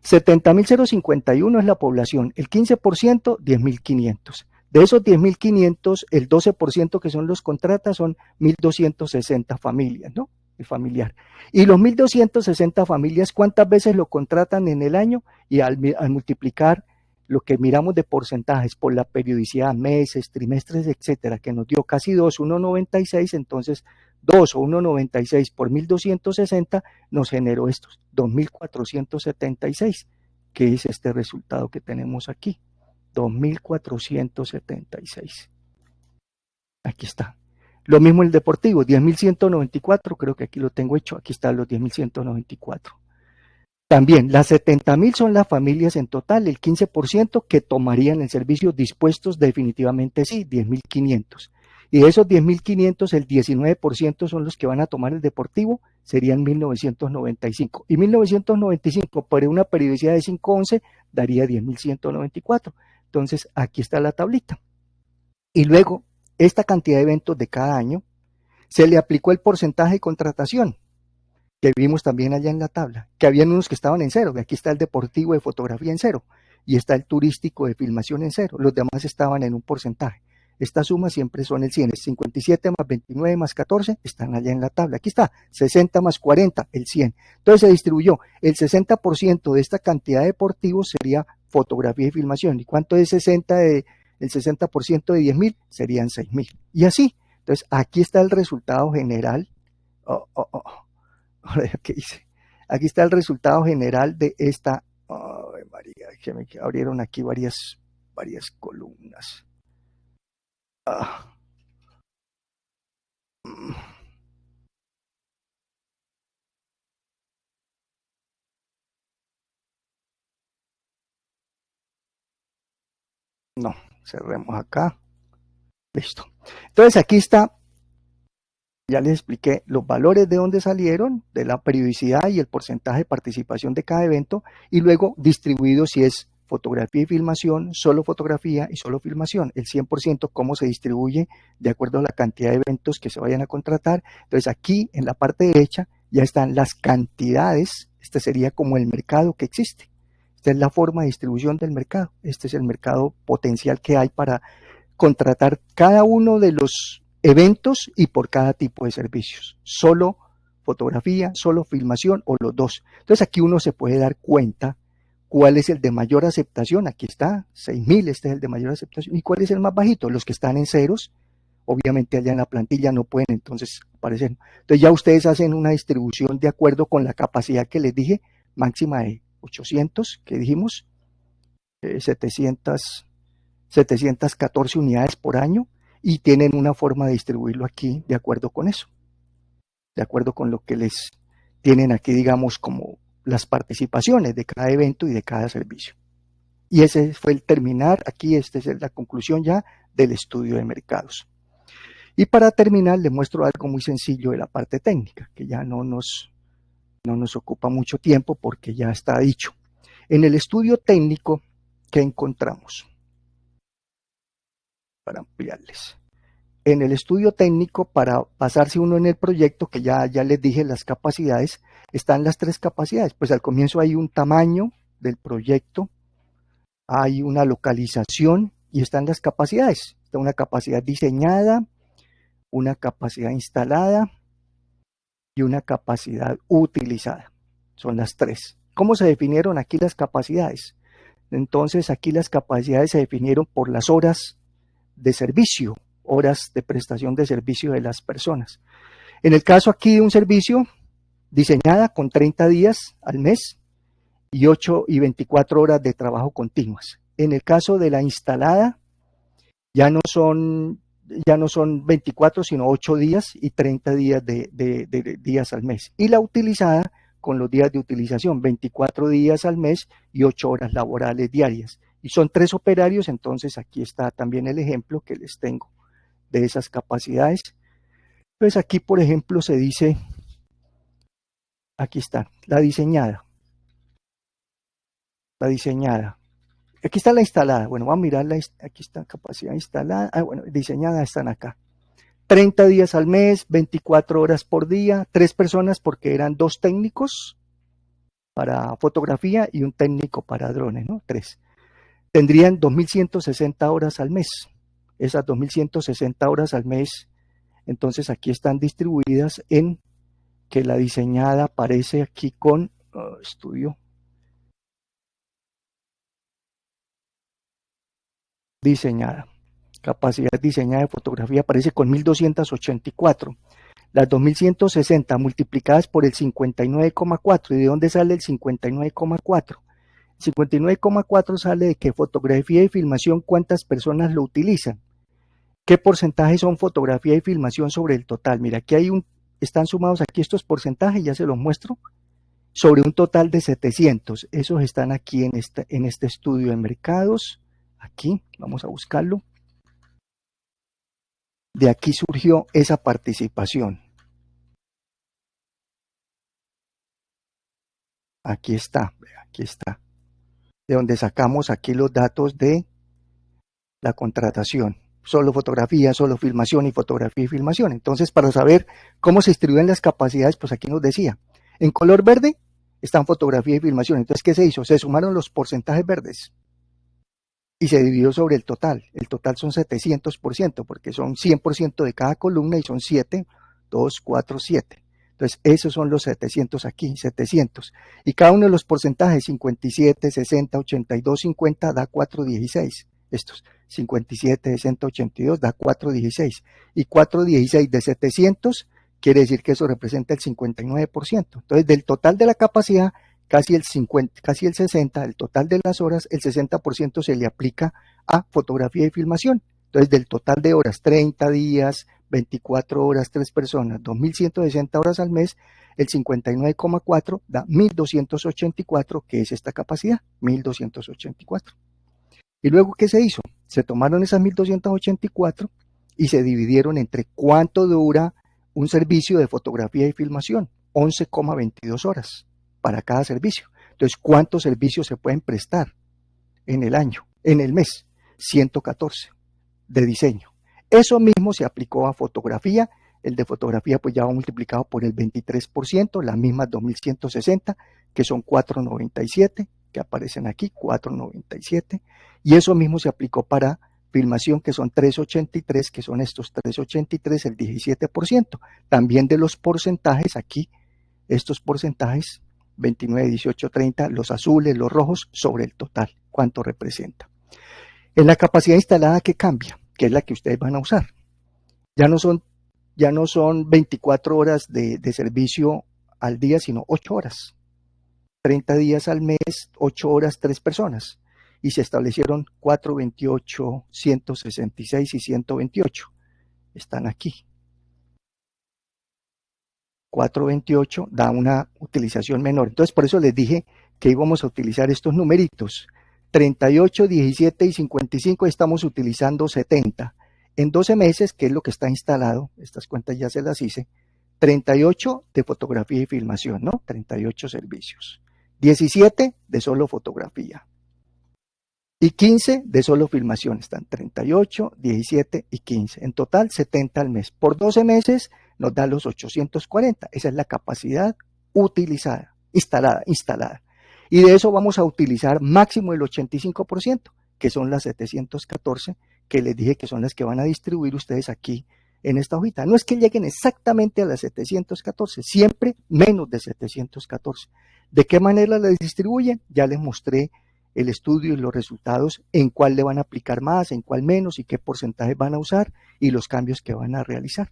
[SPEAKER 2] 70.051 es la población, el 15%, 10.500. De esos 10.500, el 12% que son los contratas son 1.260 familias, ¿no? El familiar. Y los 1.260 familias, ¿cuántas veces lo contratan en el año? Y al multiplicar lo que miramos de porcentajes por la periodicidad, meses, trimestres, etcétera, que nos dio casi 2, 1,96, entonces 2 o 1,96 por 1.260 nos generó estos 2.476, que es este resultado que tenemos aquí. 2.476. Aquí está. Lo mismo el deportivo, 10.194, creo que aquí lo tengo hecho, aquí están los 10.194. También, las 70.000 son las familias en total, el 15% que tomarían el servicio dispuestos definitivamente sí, 10.500. Y de esos 10.500, el 19% son los que van a tomar el deportivo, serían 1.995. Y 1.995 por una periodicidad de 511 daría 10.194. Entonces, aquí está la tablita. Y luego, esta cantidad de eventos de cada año, se le aplicó el porcentaje de contratación, que vimos también allá en la tabla, que habían unos que estaban en cero, aquí está el deportivo de fotografía en cero, y está el turístico de filmación en cero, los demás estaban en un porcentaje. Estas sumas siempre son el 100, es 57 más 29 más 14, están allá en la tabla. Aquí está, 60 más 40, el 100. Entonces se distribuyó, el 60% de esta cantidad de deportivos sería fotografía y filmación. ¿Y cuánto es el 60% de 10.000? Serían 6.000. Y así, entonces aquí está el resultado general. ¿Qué hice? Aquí está el resultado general de esta. Ay, María, que me abrieron aquí varias columnas. No, cerremos acá. Listo. Entonces aquí está, ya les expliqué los valores de dónde salieron, de la periodicidad y el porcentaje de participación de cada evento, y luego distribuido si es fotografía y filmación, solo fotografía y solo filmación, el 100% cómo se distribuye de acuerdo a la cantidad de eventos que se vayan a contratar. Entonces aquí en la parte derecha ya están las cantidades, este sería como el mercado que existe. Esta es la forma de distribución del mercado, este es el mercado potencial que hay para contratar cada uno de los eventos y por cada tipo de servicios, solo fotografía, solo filmación o los dos. Entonces aquí uno se puede dar cuenta cuál es el de mayor aceptación, aquí está, 6.000, este es el de mayor aceptación, y cuál es el más bajito, los que están en ceros, obviamente allá en la plantilla no pueden entonces aparecer. Entonces ya ustedes hacen una distribución de acuerdo con la capacidad que les dije, máxima de 800, que dijimos, 714 unidades por año, y tienen una forma de distribuirlo aquí de acuerdo con eso, de acuerdo con lo que les tienen aquí, digamos, como las participaciones de cada evento y de cada servicio. Y ese fue el terminar, aquí esta es la conclusión ya del estudio de mercados. Y para terminar les muestro algo muy sencillo de la parte técnica, que ya no nos ocupa mucho tiempo porque ya está dicho. En el estudio técnico, ¿qué encontramos? Para ampliarles. En el estudio técnico, para pasarse uno en el proyecto, que ya les dije las capacidades, están las tres capacidades. Pues al comienzo hay un tamaño del proyecto, hay una localización y están las capacidades. Está una capacidad diseñada, una capacidad instalada y una capacidad utilizada. Son las tres. ¿Cómo se definieron aquí las capacidades? Entonces aquí las capacidades se definieron por las horas de servicio, horas de prestación de servicio de las personas. En el caso aquí de un servicio diseñada con 30 días al mes y 8 y 24 horas de trabajo continuas. En el caso de la instalada ya no son 24 sino 8 días y 30 días de días al mes. Y la utilizada con los días de utilización, 24 días al mes y 8 horas laborales diarias. Y son 3 operarios, entonces aquí está también el ejemplo que les tengo de esas capacidades. Pues aquí, por ejemplo, se dice, aquí está, la diseñada. Aquí está la instalada. Bueno, vamos a mirarla, aquí está capacidad instalada. Bueno, diseñada están acá. 30 días al mes, 24 horas por día, 3 personas porque eran 2 técnicos para fotografía y un técnico para drones, ¿no? 3. Tendrían 2.160 horas al mes. esas 2160 horas al mes, entonces aquí están distribuidas en que la diseñada aparece aquí con estudio diseñada. Capacidad diseñada de fotografía aparece con 1284. Las 2160 multiplicadas por el 59,4. ¿Y de dónde sale el 59,4? El 59,4 sale de que fotografía y filmación, ¿cuántas personas lo utilizan? ¿Qué porcentaje son fotografía y filmación sobre el total? Mira, aquí están sumados aquí estos porcentajes, ya se los muestro, sobre un total de 700. Esos están aquí en este estudio de mercados. Aquí, vamos a buscarlo. De aquí surgió esa participación. Aquí está, aquí está. De donde sacamos aquí los datos de la contratación. Solo fotografía, solo filmación y fotografía y filmación. Entonces, para saber cómo se distribuyen las capacidades, pues aquí nos decía, en color verde están fotografía y filmación. Entonces, ¿qué se hizo? Se sumaron los porcentajes verdes y se dividió sobre el total. El total son 700%, porque son 100% de cada columna y son 7, 2, 4, 7. Entonces, esos son los 700 aquí, 700. Y cada uno de los porcentajes, 57, 60, 82, 50, da 416. Estos, 57, 60, 82, da 416. Y 416 de 700 quiere decir que eso representa el 59%. Entonces, del total de la capacidad, casi el 60%, el total de las horas, el 60% se le aplica a fotografía y filmación. Entonces, del total de horas, 30 días, 24 horas, 3 personas, 2160 horas al mes, el 59,4 da 1284, que es esta capacidad, 1284. ¿Y luego qué se hizo? Se tomaron esas 1284 y se dividieron entre cuánto dura un servicio de fotografía y filmación, 11,22 horas para cada servicio. Entonces, ¿cuántos servicios se pueden prestar en el año, en el mes? 114 de diseño. Eso mismo se aplicó a fotografía. El de fotografía pues ya va multiplicado por el 23%, las mismas 2160, que son 497, que aparecen aquí, 497. Y eso mismo se aplicó para filmación, que son 383, que son estos 383, el 17%. También de los porcentajes aquí, estos porcentajes, 29, 18, 30, los azules, los rojos, sobre el total, ¿cuánto representa? En la capacidad instalada, ¿qué cambia? Que es la que ustedes van a usar. Ya no son 24 horas de servicio al día, sino 8 horas. 30 días al mes, 8 horas, 3 personas. Y se establecieron 428, 166 y 128. Están aquí. 428 da una utilización menor. Entonces, por eso les dije que íbamos a utilizar estos numeritos. 38, 17 y 55 estamos utilizando 70. En 12 meses, que es lo que está instalado, estas cuentas ya se las hice, 38 de fotografía y filmación, ¿no? 38 servicios. 17 de solo fotografía. Y 15 de solo filmación. Están 38, 17 y 15. En total, 70 al mes. Por 12 meses nos da los 840. Esa es la capacidad utilizada, instalada. Y de eso vamos a utilizar máximo el 85%, que son las 714, que les dije que son las que van a distribuir ustedes aquí en esta hojita. No es que lleguen exactamente a las 714, siempre menos de 714. ¿De qué manera las distribuyen? Ya les mostré el estudio y los resultados, en cuál le van a aplicar más, en cuál menos y qué porcentaje van a usar y los cambios que van a realizar.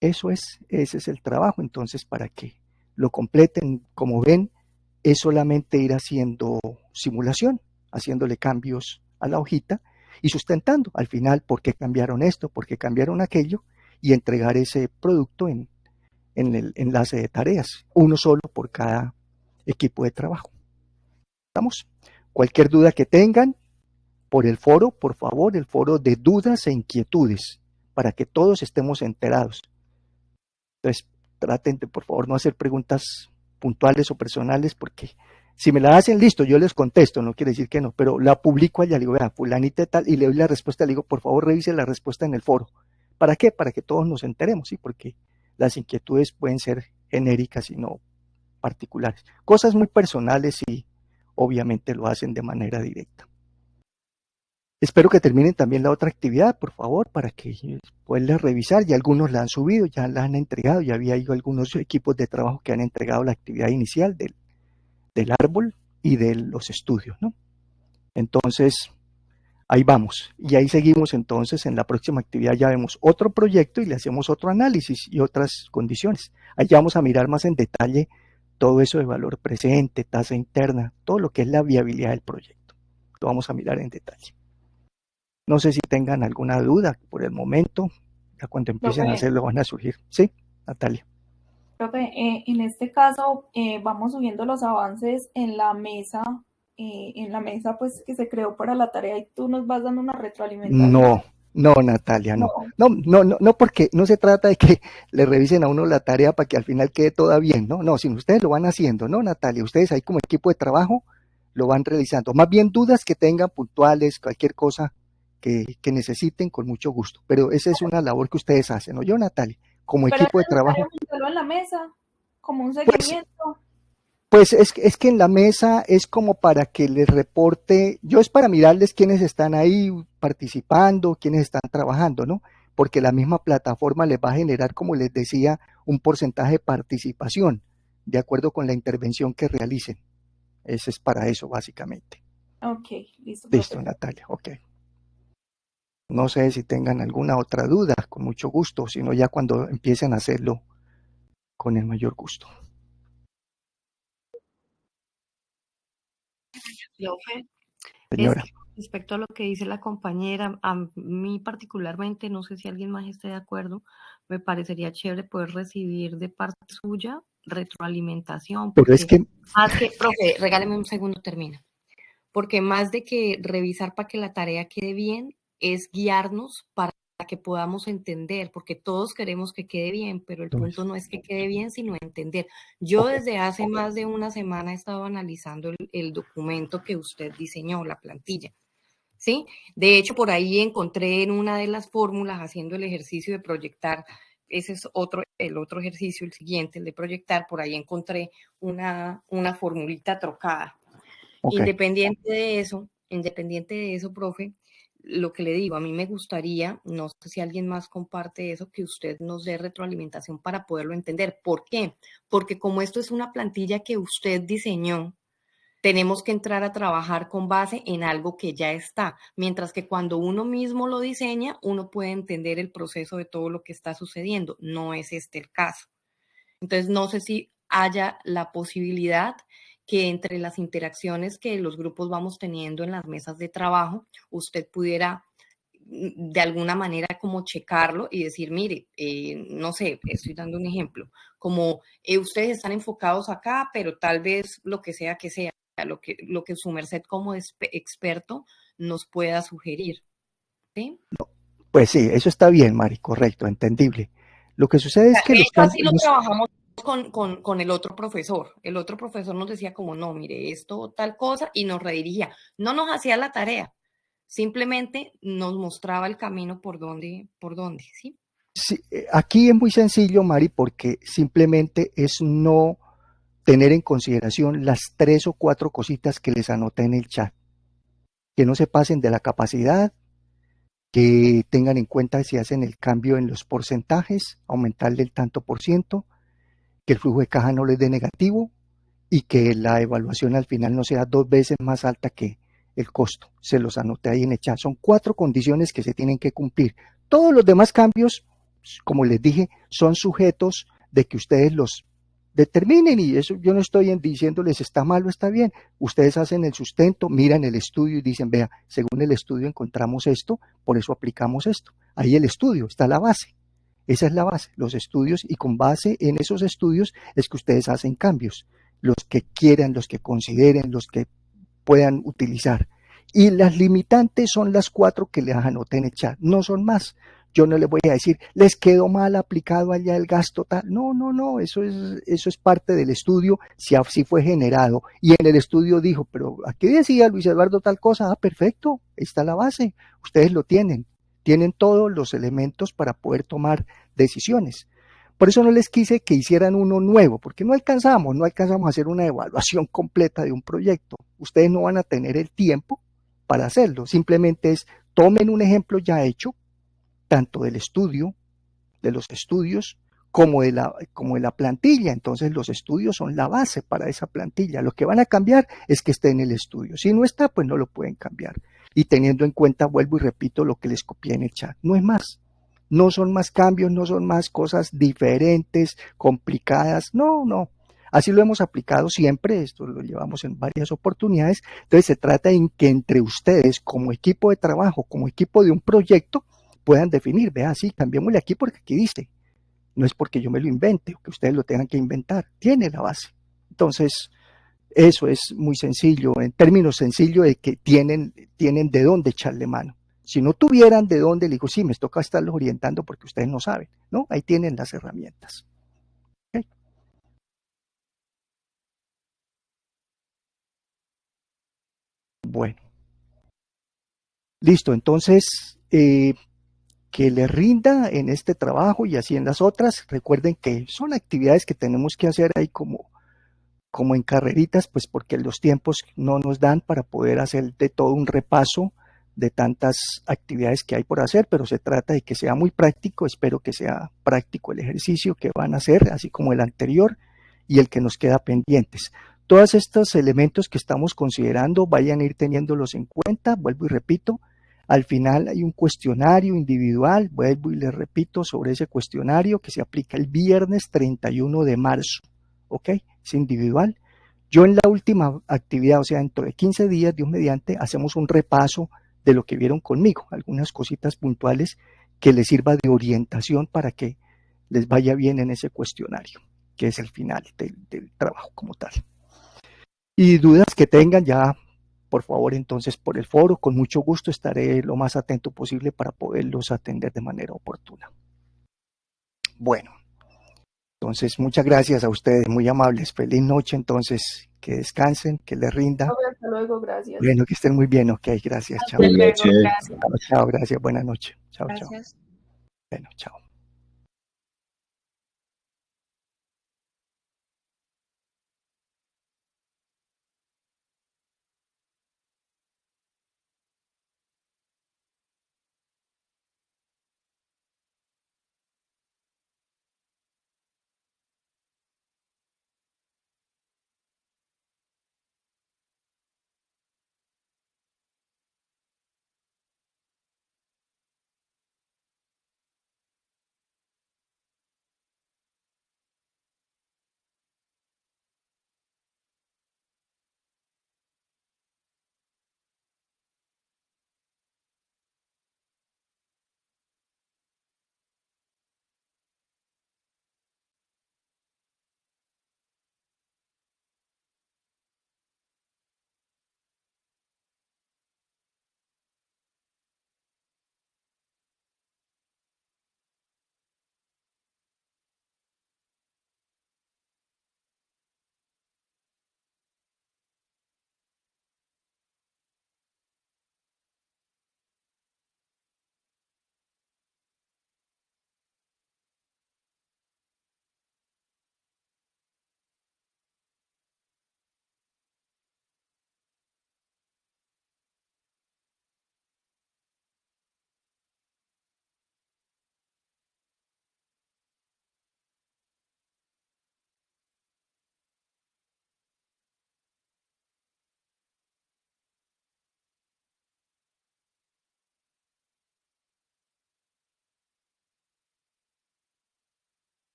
[SPEAKER 2] Ese es el trabajo. Entonces, para que lo completen, como ven, es solamente ir haciendo simulación, haciéndole cambios a la hojita y sustentando al final por qué cambiaron esto, por qué cambiaron aquello, y entregar ese producto en el enlace de tareas, uno solo por cada equipo de trabajo. ¿Estamos? Cualquier duda que tengan por el foro, por favor, el foro de dudas e inquietudes, para que todos estemos enterados. Entonces, traten de, por favor, no hacer preguntas puntuales o personales, porque si me la hacen, listo, yo les contesto, no quiere decir que no, pero la publico allá, le digo, vea, fulanita tal, y le doy la respuesta, le digo, por favor, revise la respuesta en el foro. ¿Para qué? Para que todos nos enteremos, ¿sí? Porque las inquietudes pueden ser genéricas y no particulares. Cosas muy personales y obviamente lo hacen de manera directa. Espero que terminen también la otra actividad, por favor, para que puedan revisar. Ya algunos la han subido, ya la han entregado. Ya había ido algunos equipos de trabajo que han entregado la actividad inicial del árbol y de los estudios, ¿no? Entonces, ahí vamos. Y ahí seguimos entonces. En la próxima actividad ya vemos otro proyecto y le hacemos otro análisis y otras condiciones. Ahí ya vamos a mirar más en detalle todo eso de valor presente, tasa interna, todo lo que es la viabilidad del proyecto. Lo vamos a mirar en detalle. No sé si tengan alguna duda por el momento. Ya cuando empiecen a
[SPEAKER 4] Profe,
[SPEAKER 2] hacerlo van a surgir. ¿Sí, Natalia?
[SPEAKER 4] profe, en este caso vamos subiendo los avances en la mesa pues que se creó para la tarea y tú nos vas dando una retroalimentación.
[SPEAKER 2] No, no, Natalia, no.
[SPEAKER 4] No,
[SPEAKER 2] No, no, no, no, porque no se trata de que le revisen a uno la tarea para que al final quede toda bien, ¿no? No, sino ustedes lo van haciendo, ¿no, Natalia? Ustedes ahí como equipo de trabajo lo van realizando. Más bien dudas que tengan puntuales, cualquier cosa que necesiten, con mucho gusto. Pero esa es una labor que ustedes hacen, ¿no? Yo, Natalia, como
[SPEAKER 4] pero es
[SPEAKER 2] equipo de
[SPEAKER 4] necesario
[SPEAKER 2] trabajo,
[SPEAKER 4] montarlo en la mesa como un
[SPEAKER 2] pues
[SPEAKER 4] seguimiento.
[SPEAKER 2] Pues es que en la mesa es como para que les reporte, yo es para mirarles quiénes están ahí participando, quiénes están trabajando, ¿no? Porque la misma plataforma les va a generar, como les decía, un porcentaje de participación, de acuerdo con la intervención que realicen. Ese es para eso, básicamente.
[SPEAKER 4] Ok, listo,
[SPEAKER 2] Listo,
[SPEAKER 4] profe.
[SPEAKER 2] Natalia, ok. No sé si tengan alguna otra duda, con mucho gusto, sino ya cuando empiecen a hacerlo, con el mayor gusto.
[SPEAKER 5] Profe, es
[SPEAKER 2] Señora.
[SPEAKER 5] que respecto a lo que dice la compañera, a mí particularmente, no sé si alguien más esté de acuerdo, me parecería chévere poder recibir de parte suya retroalimentación,
[SPEAKER 2] Pero es
[SPEAKER 5] porque
[SPEAKER 2] que,
[SPEAKER 5] más que, profe, regáleme un segundo, termina, porque más de que revisar para que la tarea quede bien, es guiarnos para que podamos entender, porque todos queremos que quede bien, pero el punto no es que quede bien, sino entender. Yo
[SPEAKER 2] ok,
[SPEAKER 5] desde hace más de una semana he estado analizando el documento que usted diseñó, la plantilla. ¿Sí? De hecho, por ahí encontré en una de las fórmulas, haciendo el ejercicio de proyectar, ese es el otro ejercicio, el siguiente, el de proyectar, por ahí encontré una formulita trocada.
[SPEAKER 2] ok.
[SPEAKER 5] Independiente de eso, profe, lo que le digo, a mí me gustaría, no sé si alguien más comparte eso, que usted nos dé retroalimentación para poderlo entender. ¿Por qué? Porque como esto es una plantilla que usted diseñó, tenemos que entrar a trabajar con base en algo que ya está, mientras que cuando uno mismo lo diseña, uno puede entender el proceso de todo lo que está sucediendo. No es este el caso. Entonces, no sé si haya la posibilidad que entre las interacciones que los grupos vamos teniendo en las mesas de trabajo, usted pudiera de alguna manera como checarlo y decir, mire, no sé, estoy dando un ejemplo, como ustedes están enfocados acá, pero tal vez lo que sea, lo que su merced como experto nos pueda sugerir. ¿Sí?
[SPEAKER 2] Pues sí, eso está bien, Mari, correcto, entendible. Lo que sucede es que los
[SPEAKER 5] Esto así
[SPEAKER 2] cambios,
[SPEAKER 5] lo trabajamos con el otro profesor. El otro profesor nos decía como, no, mire, esto tal cosa, y nos redirigía. No nos hacía la tarea, simplemente nos mostraba el camino por dónde, ¿sí?
[SPEAKER 2] sí, aquí es muy sencillo, Mari, porque simplemente es no tener en consideración las 3 o 4 cositas que les anoté en el chat, que no se pasen de la capacidad, que tengan en cuenta si hacen el cambio en los porcentajes, aumentarle el tanto por ciento, que el flujo de caja no les dé negativo y que la evaluación al final no sea 2 veces más alta que el costo. Se los anoté ahí en el chat. Son 4 condiciones que se tienen que cumplir. Todos los demás cambios, como les dije, son sujetos de que ustedes los determinen, y eso yo no estoy diciéndoles está mal o está bien. Ustedes hacen el sustento, miran el estudio y dicen, vea, según el estudio encontramos esto, por eso aplicamos esto. Ahí el estudio, está la base. Esa es la base, los estudios, y con base en esos estudios es que ustedes hacen cambios, los que quieran, los que consideren, los que puedan utilizar. Y las limitantes son las 4 que les anoté en el chat, no son más. Yo no les voy a decir, les quedó mal aplicado allá el gasto tal. No, no, no, eso es parte del estudio, si así fue generado. Y en el estudio dijo, pero aquí decía Luis Eduardo tal cosa, perfecto, está la base, ustedes lo tienen todos los elementos para poder tomar decisiones. Por eso no les quise que hicieran uno nuevo, porque no alcanzamos a hacer una evaluación completa de un proyecto. Ustedes no van a tener el tiempo para hacerlo, simplemente es tomen un ejemplo ya hecho, tanto del estudio, de los estudios, como de la plantilla. Entonces los estudios son la base para esa plantilla. Lo que van a cambiar es que esté en el estudio. Si no está, pues no lo pueden cambiar. Y teniendo en cuenta, vuelvo y repito lo que les copié en el chat, no es más. No son más cambios, no son más cosas diferentes, complicadas. No, no. Así lo hemos aplicado siempre, esto lo llevamos en varias oportunidades. Entonces se trata en que entre ustedes, como equipo de trabajo, como equipo de un proyecto, puedan definir, vea, sí, cambiémosle aquí porque aquí dice. No es porque yo me lo invente o que ustedes lo tengan que inventar, tiene la base. Entonces, eso es muy sencillo, en términos sencillos de que tienen de dónde echarle mano. Si no tuvieran de dónde, le digo, sí, me toca estarlos orientando porque ustedes no saben, ¿no? Ahí tienen las herramientas. ¿Okay? Bueno, listo, entonces, que les rinda en este trabajo y así en las otras. Recuerden que son actividades que tenemos que hacer ahí como en carreritas, pues porque los tiempos no nos dan para poder hacer de todo un repaso de tantas actividades que hay por hacer, pero se trata de que sea muy práctico. Espero que sea práctico el ejercicio que van a hacer, así como el anterior y el que nos queda pendientes. Todos estos elementos que estamos considerando vayan a ir teniéndolos en cuenta, vuelvo y repito. Al final hay un cuestionario individual, vuelvo y les repito sobre ese cuestionario que se aplica el viernes 31 de marzo, ¿ok? Es individual. Yo en la última actividad, o sea, dentro de 15 días, Dios mediante, hacemos un repaso de lo que vieron conmigo, algunas cositas puntuales que les sirva de orientación para que les vaya bien en ese cuestionario, que es el final del trabajo como tal. Y dudas que tengan ya, por favor, entonces por el foro, con mucho gusto estaré lo más atento posible para poderlos atender de manera oportuna. Bueno, entonces muchas gracias a ustedes, muy amables. Feliz noche, entonces, que descansen, que les rinda.
[SPEAKER 4] Hasta luego, gracias.
[SPEAKER 2] Bueno, que estén muy bien, ok, gracias, chao.
[SPEAKER 4] Hasta luego, gracias.
[SPEAKER 2] Chao, chao, gracias, buenas noches. Chao, chao.
[SPEAKER 5] Gracias.
[SPEAKER 2] Bueno, chao.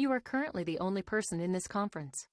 [SPEAKER 1] You are currently the only person in this conference.